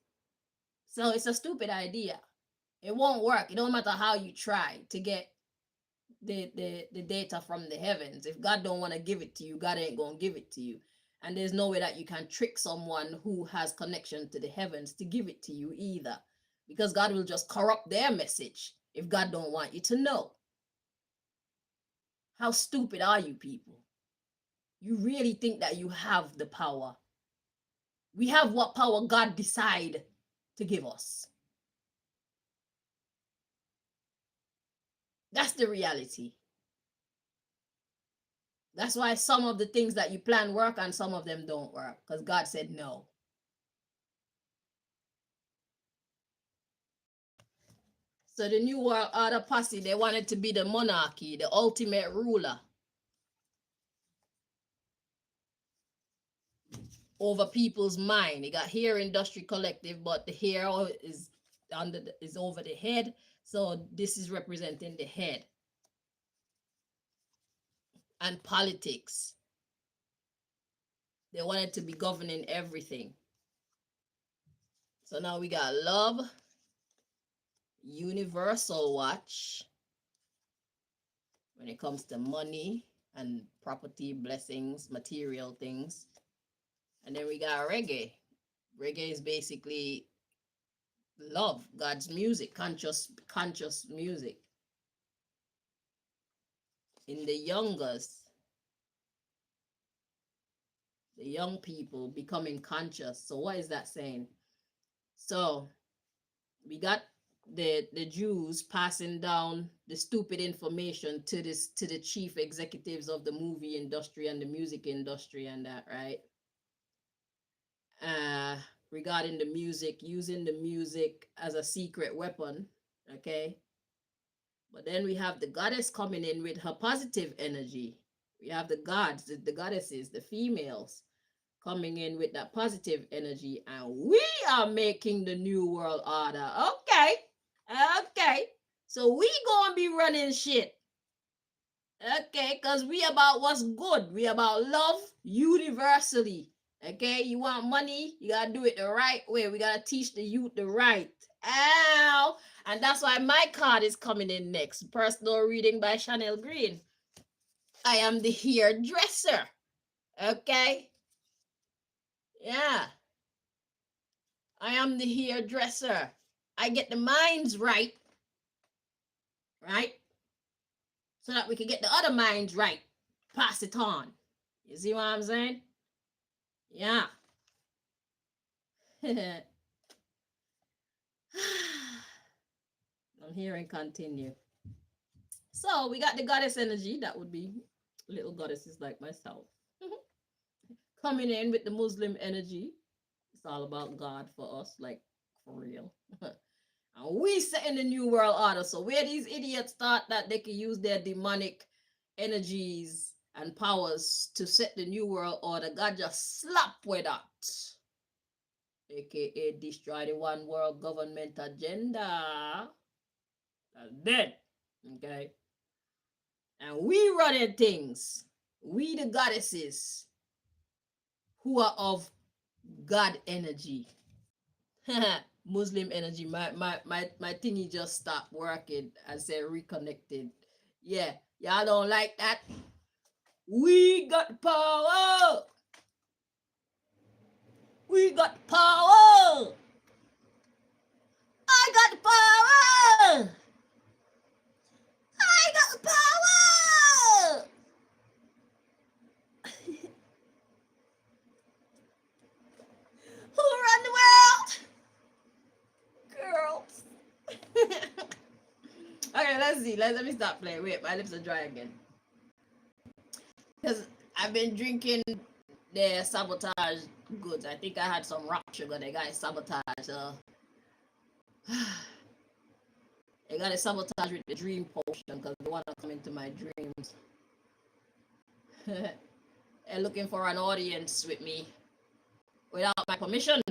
So it's a stupid idea. It won't work. It don't matter how you try to get the data from the heavens. If God don't want to give it to you, God ain't gonna give it to you. And there's no way that you can trick someone who has connection to the heavens to give it to you either, because God will just corrupt their message if God don't want you to know. How stupid are you people? You really think that you have the power? We have what power God decide to give us. That's the reality. That's why some of the things that you plan work and some of them don't work, because God said no. So the New World Order posse, they wanted to be the monarchy, the ultimate ruler over people's mind. You got Hair Industry Collective, but the hair is is over the head. So this is representing the head. And politics. They wanted to be governing everything. So now we got love, universal watch when it comes to money and property, blessings, material things. And then we got reggae. Reggae is basically love, God's music, conscious music. In the youngest, the young people becoming conscious. So what is that saying? So we got the Jews passing down the stupid information to the chief executives of the movie industry and the music industry and that, right? Regarding the music, using the music as a secret weapon, okay? But then we have the goddess coming in with her positive energy. We have the gods, the goddesses, the females coming in with that positive energy, and we are making the new world order. Okay. So we gonna be running shit. Okay, because we about what's good. We about love universally. Okay, you want money, you gotta do it the right way. We gotta teach the youth the right. Ow! And that's why my card is coming in next. Personal reading by Chanel Green. I am the hairdresser. Okay? Yeah. I am the hairdresser. I get the minds right. Right? So that we can get the other minds right. Pass it on. You see what I'm saying? Yeah. I'm hearing continue. So we got the goddess energy. That would be little goddesses like myself. Coming in with the Muslim energy. It's all about God for us, like for real. And we set in the new world order. So where these idiots thought that they could use their demonic energies and powers to set the new world order, God just slapped with that. AKA destroy the one world government agenda. That's dead. Okay. And we running things. We the goddesses who are of God energy. Muslim energy. My thingy just stopped working and said reconnected. Yeah, y'all don't like that. We got power. We got power. I got power. I got power. Who run the world? Girls. Okay, let's see. Let me stop playing. Wait, my lips are dry again. Because I've been drinking the sabotage goods. I think I had some rock sugar. They got sabotage. They got a sabotage with the dream potion because they want to come into my dreams. They're looking for an audience with me without my permission.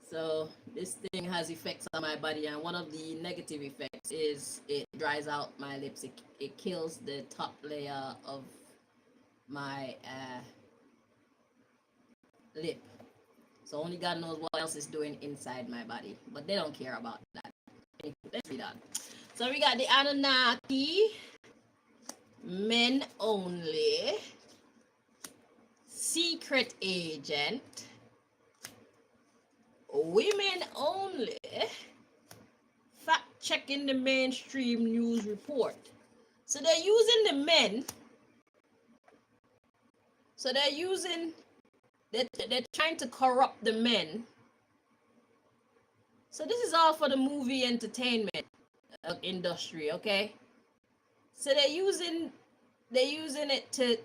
So this this thing has effects on my body, and one of the negative effects is it dries out my lips. It kills the top layer of my lip. So only God knows what else is doing inside my body, but they don't care about that. Let's read on. So we got the Anunnaki, men only, secret agent, women only, fact checking the mainstream news report. So they're using the men. So they're trying to corrupt the men. So this is all for the movie entertainment industry, okay? So they're using it to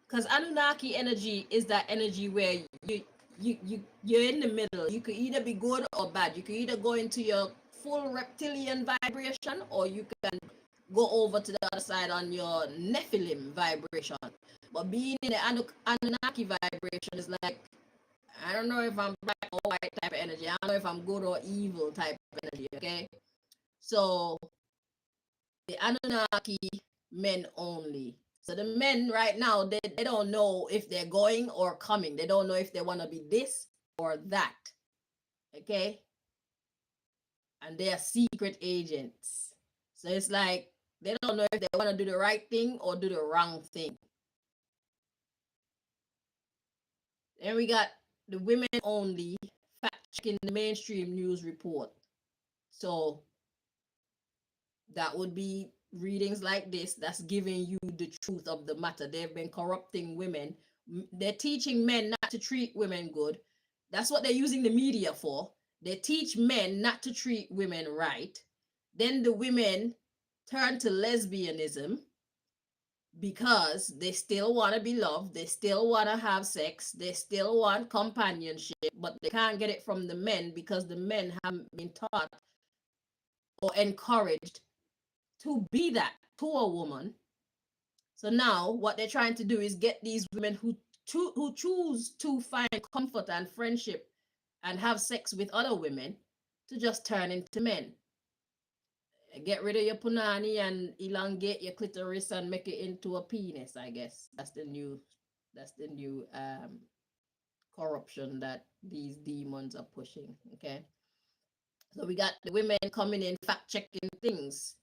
because Anunnaki energy is that energy where you're in the middle. You could either be good or bad. You could either go into your full reptilian vibration, or you can go over to the other side on your Nephilim vibration. But being in the Anunnaki vibration is like, I don't know if I'm black or white type of energy. I don't know if I'm good or evil type of energy, okay? So the Anunnaki, men only. So the men right now, they don't know if they're going or coming. They don't know if they want to be this or that, okay? And they are secret agents. So it's like, they don't know if they want to do the right thing or do the wrong thing. Then we got the women only, fact checking the mainstream news report. So that would be readings like this that's giving you the truth of the matter. They've been corrupting women. They're teaching men not to treat women good. That's what they're using the media for. They teach men not to treat women right. Then the women turn to lesbianism because they still want to be loved, they still want to have sex, they still want companionship, but they can't get it from the men because the men haven't been taught or encouraged to be that to a woman. So now what they're trying to do is get these women who choose to find comfort and friendship and have sex with other women to just turn into men. Get rid of your punani and elongate your clitoris and make it into a penis, I guess. That's the new corruption that these demons are pushing. Okay. So we got the women coming in fact checking things.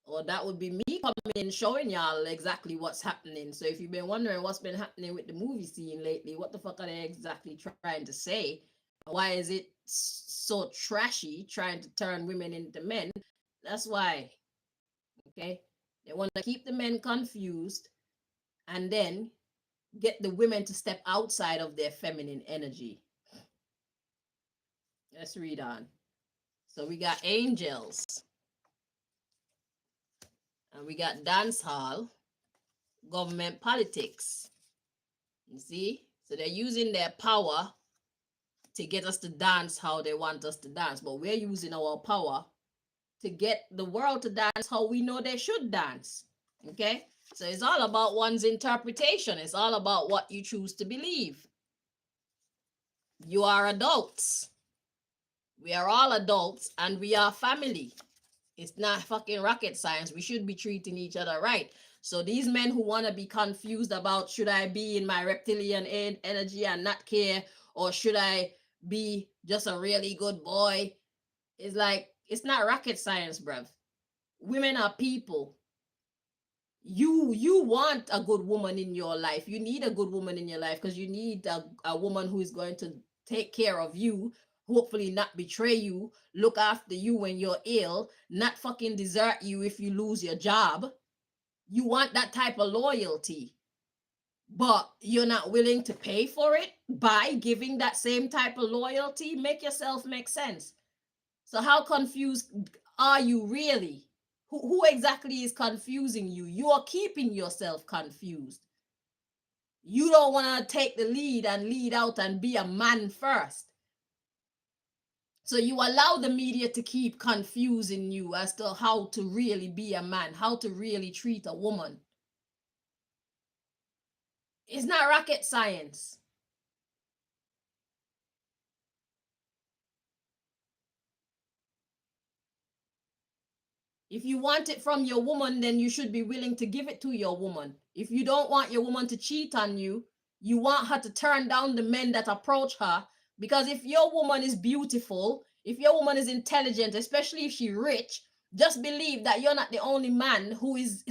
Or that would be me coming in showing y'all exactly what's happening. So if you've been wondering what's been happening with the movie scene lately, what the fuck are they exactly trying to say? Why is it so trashy trying to turn women into men? That's why. Okay. They want to keep the men confused and then get the women to step outside of their feminine energy. Let's read on. So we got angels. And we got dance hall, government politics. You see? So they're using their power to get us to dance how they want us to dance. But we're using our power to get the world to dance how we know they should dance. Okay? So it's all about one's interpretation. It's all about what you choose to believe. You are adults. We are all adults and we are family. It's not fucking rocket science. We should be treating each other right. So these men who want to be confused about should I be in my reptilian energy and not care, or should I be just a really good boy, is like, it's not rocket science, bruv. Women are people. You want a good woman in your life. You need a good woman in your life because you need a woman who is going to take care of you, hopefully not betray you, look after you when you're ill, not fucking desert you if you lose your job. You want that type of loyalty, but you're not willing to pay for it by giving that same type of loyalty. Make yourself make sense. So how confused are you really? Who exactly is confusing you? You are keeping yourself confused. You don't want to take the lead and lead out and be a man first. So you allow the media to keep confusing you as to how to really be a man, how to really treat a woman. It's not rocket science. If you want it from your woman, then you should be willing to give it to your woman. If you don't want your woman to cheat on you, you want her to turn down the men that approach her. Because if your woman is beautiful, if your woman is intelligent, especially if she's rich, just believe that you're not the only man who is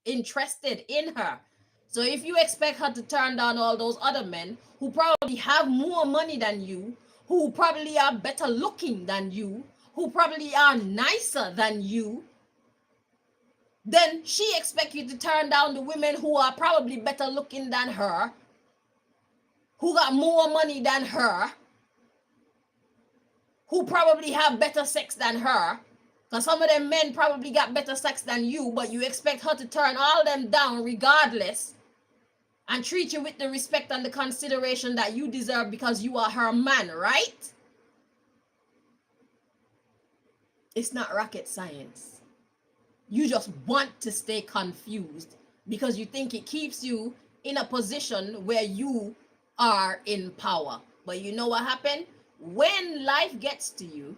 interested in her. So if you expect her to turn down all those other men who probably have more money than you, who probably are better looking than you, who probably are nicer than you, then she expects you to turn down the women who are probably better looking than her, who got more money than her, who probably have better sex than her. Because some of them men probably got better sex than you, but you expect her to turn all them down regardless and treat you with the respect and the consideration that you deserve because you are her man, right? It's not rocket science. You just want to stay confused because you think it keeps you in a position where you are in power. But you know what happened? When life gets to you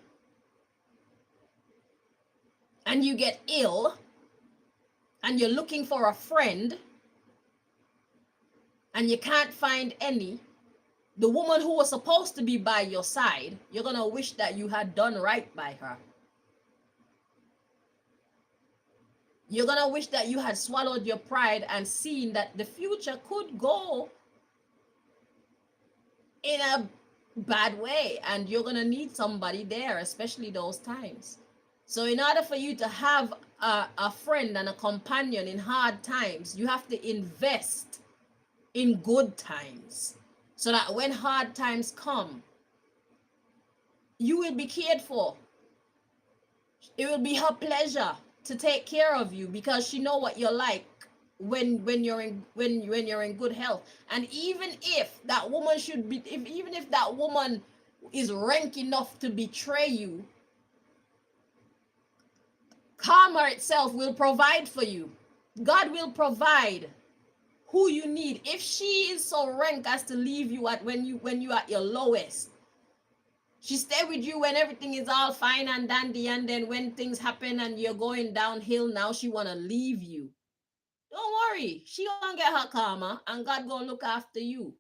and you get ill and you're looking for a friend and you can't find any, the woman who was supposed to be by your side, you're going to wish that you had done right by her. You're going to wish that you had swallowed your pride and seen that the future could go in a bad way, and you're going to need somebody there, especially those times. So in order for you to have a friend and a companion in hard times, you have to invest in good times so that when hard times come, you will be cared for. It will be her pleasure to take care of you because she know what you're like when you're in good health. And even if that woman even if that woman is rank enough to betray you, karma itself will provide for you. God will provide who you need. If she is so rank as to leave you at when you at your lowest, she stay with you when everything is all fine and dandy, and then when things happen and you're going downhill, now she want to leave you. Don't worry, she gonna get her karma and God gonna look after you.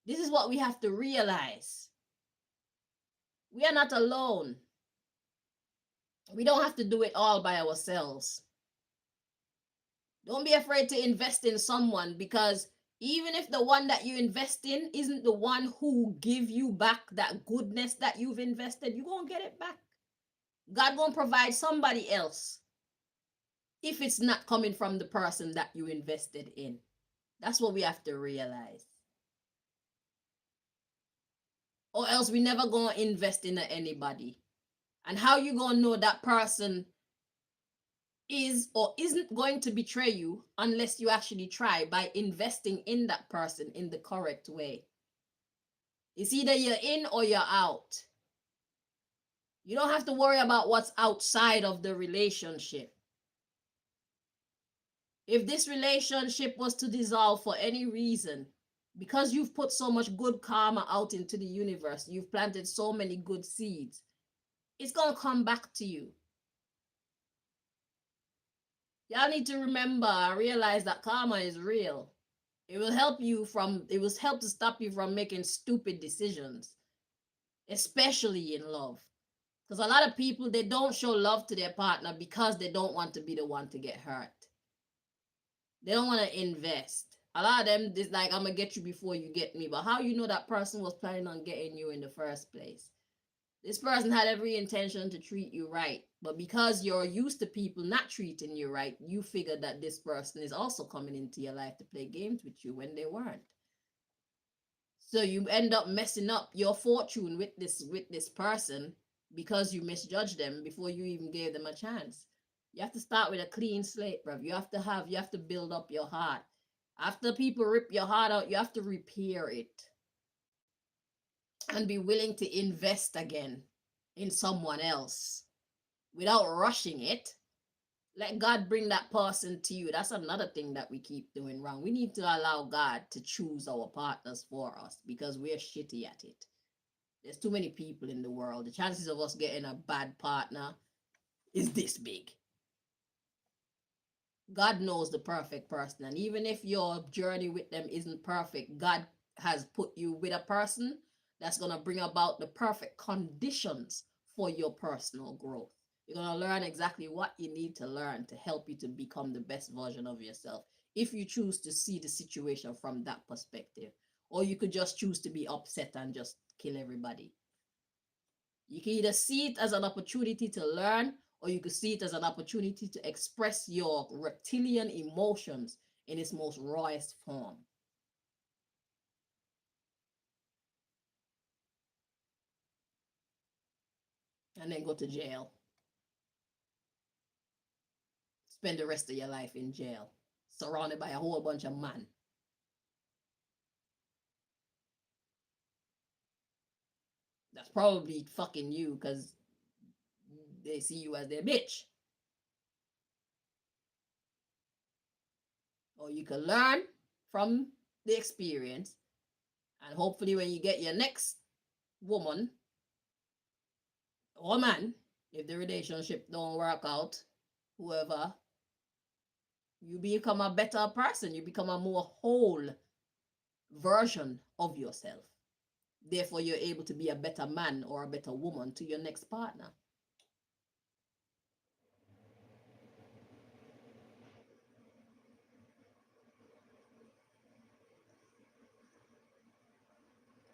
This is what we have to realize. We are not alone. We don't have to do it all by ourselves. Don't be afraid to invest in someone, because even if the one that you invest in isn't the one who give you back that goodness that you've invested, you're going to get it back. God going to provide somebody else if it's not coming from the person that you invested in. That's what we have to realize. Or else we never going to invest in anybody. And how you going to know that person is or isn't going to betray you unless you actually try by investing in that person in the correct way? It's either you're in or you're out. You don't have to worry about what's outside of the relationship. If this relationship was to dissolve for any reason, because you've put so much good karma out into the universe, you've planted so many good seeds, it's going to come back to you. Y'all need to remember, realize that karma is real. It will help to stop you from making stupid decisions, especially in love. Because a lot of people, they don't show love to their partner because they don't want to be the one to get hurt. They don't want to invest. A lot of them, it's like, I'm going to get you before you get me. But how you know that person was planning on getting you in the first place? This person had every intention to treat you right. But because you're used to people not treating you right, you figure that this person is also coming into your life to play games with you when they weren't. So you end up messing up your fortune with this person because you misjudged them before you even gave them a chance. You have to start with a clean slate, bro. You have to build up your heart. After people rip your heart out, you have to repair it and be willing to invest again in someone else without rushing it. Let God bring that person to you. That's another thing that we keep doing wrong. We need to allow God to choose our partners for us because we're shitty at it. There's too many people in the world. The chances of us getting a bad partner is this big. God knows the perfect person. And even if your journey with them isn't perfect, God has put you with a person that's going to bring about the perfect conditions for your personal growth. You're going to learn exactly what you need to learn to help you to become the best version of yourself. If you choose to see the situation from that perspective, or you could just choose to be upset and just kill everybody. You can either see it as an opportunity to learn, or you could see it as an opportunity to express your reptilian emotions in its most rawest form. And then go to jail. Spend the rest of your life in jail, surrounded by a whole bunch of men. That's probably fucking you because they see you as their bitch. Or you can learn from the experience, and hopefully when you get your next woman or man, if the relationship don't work out, whoever, you become a better person. You become a more whole version of yourself. Therefore, you're able to be a better man or a better woman to your next partner.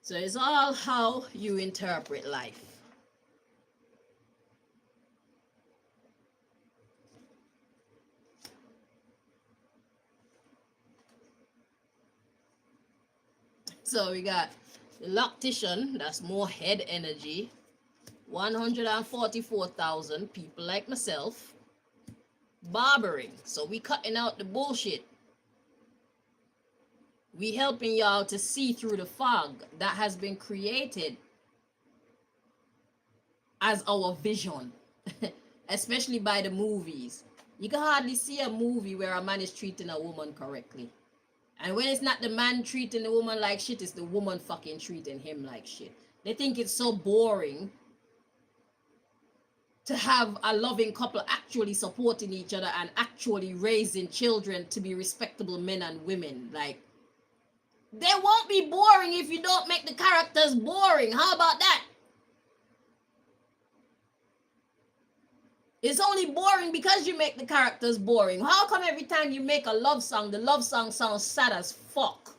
So it's all how you interpret life. So we got the loctician, that's more head energy. 144,000 people like myself. Barbering, so we cutting out the bullshit. We helping y'all to see through the fog that has been created as our vision, especially by the movies. You can hardly see a movie where a man is treating a woman correctly. And when it's not the man treating the woman like shit, it's the woman fucking treating him like shit. They think it's so boring to have a loving couple actually supporting each other and actually raising children to be respectable men and women. Like, they won't be boring if you don't make the characters boring. How about that? It's only boring because you make the characters boring. How come every time you make a love song, the love song sounds sad as fuck?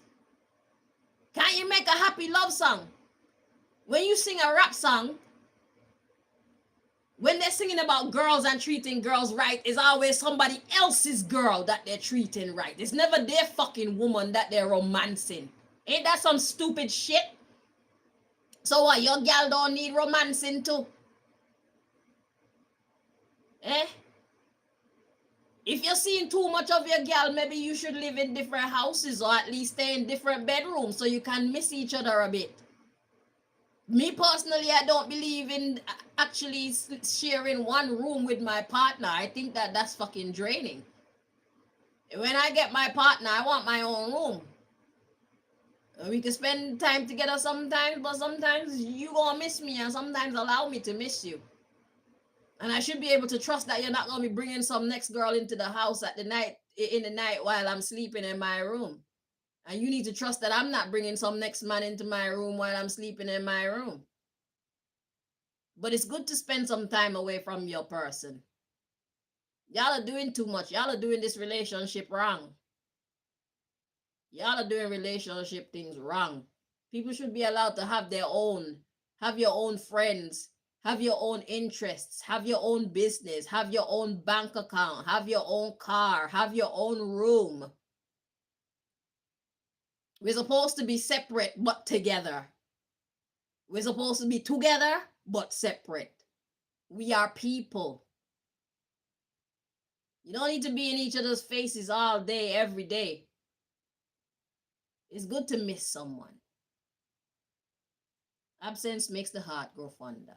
Can't you make a happy love song? When you sing a rap song, when they're singing about girls and treating girls right, it's always somebody else's girl that they're treating right. It's never their fucking woman that they're romancing. Ain't that some stupid shit? So what, your gal don't need romancing too? Eh? If you're seeing too much of your gal, maybe you should live in different houses or at least stay in different bedrooms so you can miss each other a bit. Me personally, I don't believe in actually sharing one room with my partner. I think that that's fucking draining. When I get my partner, I want my own room. We can spend time together sometimes, but sometimes you gonna miss me and sometimes allow me to miss you. And I should be able to trust that you're not gonna be bringing some next girl into the house in the night while I'm sleeping in my room. And you need to trust that I'm not bringing some next man into my room while I'm sleeping in my room. But it's good to spend some time away from your person. Y'all are doing too much. Y'all are doing this relationship wrong. Y'all are doing relationship things wrong. People should be allowed to have your own friends, have your own interests, have your own business, have your own bank account, have your own car, have your own room. We're supposed to be separate but together. We're supposed to be together but separate. We are people. You don't need to be in each other's faces all day, every day. It's good to miss someone. Absence makes the heart grow fonder.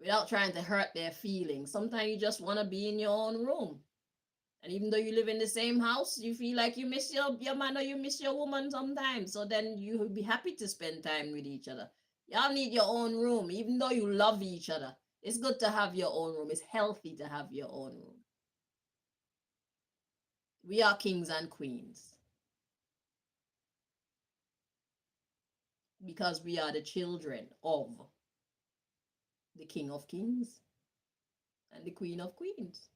Without trying to hurt their feelings. Sometimes you just want to be in your own room. And even though you live in the same house, you feel like you miss your man or you miss your woman sometimes. So then you will be happy to spend time with each other. Y'all need your own room, even though you love each other. It's good to have your own room. It's healthy to have your own room. We are kings and queens because we are the children of the King of Kings and the Queen of Queens.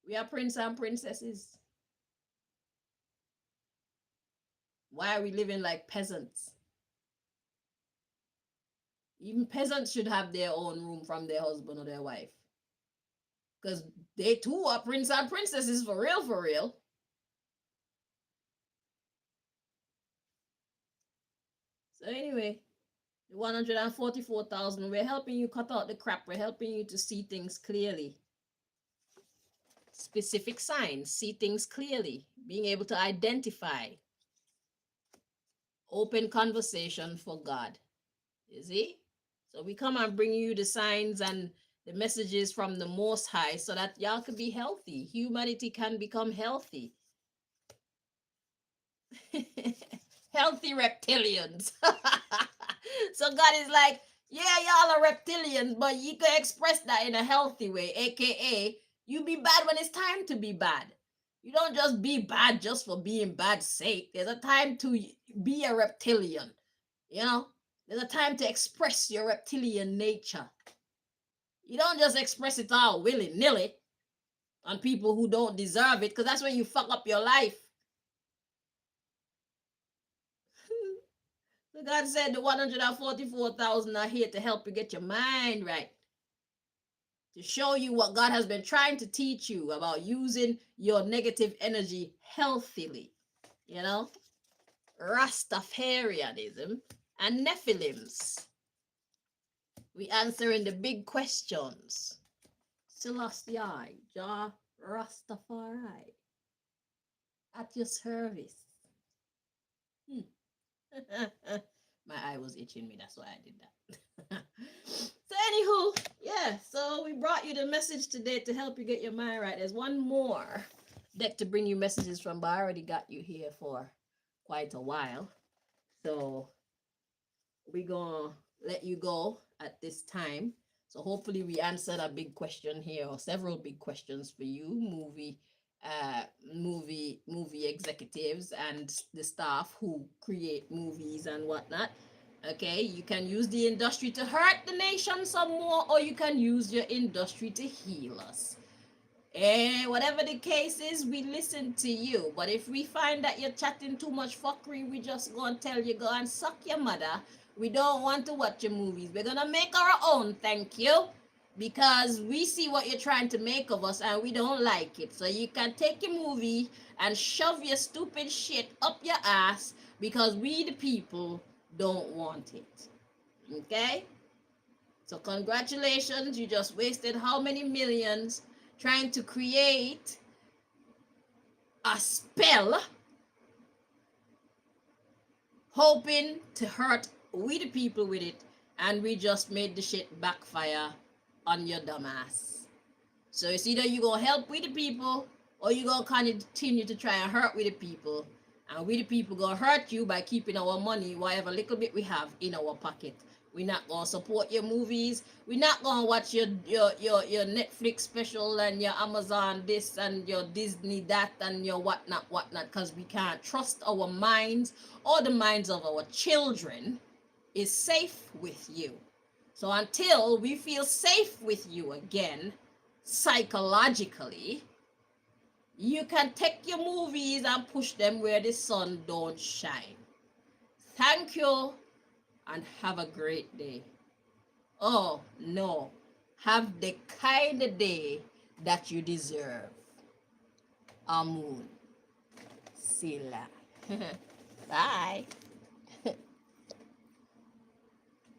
We are prince and princesses. Why are we living like peasants? Even peasants should have their own room from their husband or their wife. Because they too are prince and princesses for real, for real. So anyway, 144,000, we're helping you cut out the crap. We're helping you to see things clearly. Specific signs, see things clearly, being able to identify. Open conversation for God. You see? So we come and bring you the signs and the messages from the Most High so that y'all can be healthy. Humanity can become healthy. Healthy reptilians. So God is like, yeah, y'all are reptilians, but you can express that in a healthy way, aka you be bad when it's time to be bad. You don't just be bad just for being bad's sake. There's a time to be a reptilian. You know, there's a time to express your reptilian nature. You don't just express it all willy-nilly on people who don't deserve it, because that's when you fuck up your life. So God said the 144,000 are here to help you get your mind right. To show you what God has been trying to teach you about using your negative energy healthily. You know? Rastafarianism and Nephilims. We answering the big questions. Selassie, Jah Rastafari. At your service. My eye was itching me, that's why I did that. So anywho, yeah, so we brought you the message today to help you get your mind right. There's one more deck to bring you messages from, but I already got you here for quite a while. So we're gonna let you go at this time. So hopefully we answered a big question here, or several big questions for you, movie executives and the staff who create movies and whatnot. Okay, you can use the industry to hurt the nation some more, or you can use your industry to heal us. And whatever the case is, we listen to you. But if we find that you're chatting too much fuckery, we just go and tell you, go and suck your mother. We don't want to watch your movies. We're gonna make our own, thank you. Because we see what you're trying to make of us and we don't like it. So you can take your movie and shove your stupid shit up your ass because we the people don't want it. Okay? So congratulations, you just wasted how many millions trying to create a spell, hoping to hurt we the people with it, and we just made the shit backfire on your dumbass. So it's either you gonna help with the people or you gonna continue to try and hurt with the people, and we the people gonna hurt you by keeping our money, whatever little bit we have, in our pocket. We're not gonna support your movies. We're not gonna watch your Netflix special and your Amazon this and your Disney that and your whatnot, because we can't trust our minds or the minds of our children is safe with you. So until we feel safe with you again, psychologically, you can take your movies and push them where the sun don't shine. Thank you and have a great day. Oh, no. Have the kind of day that you deserve. Amun. Sila. Bye.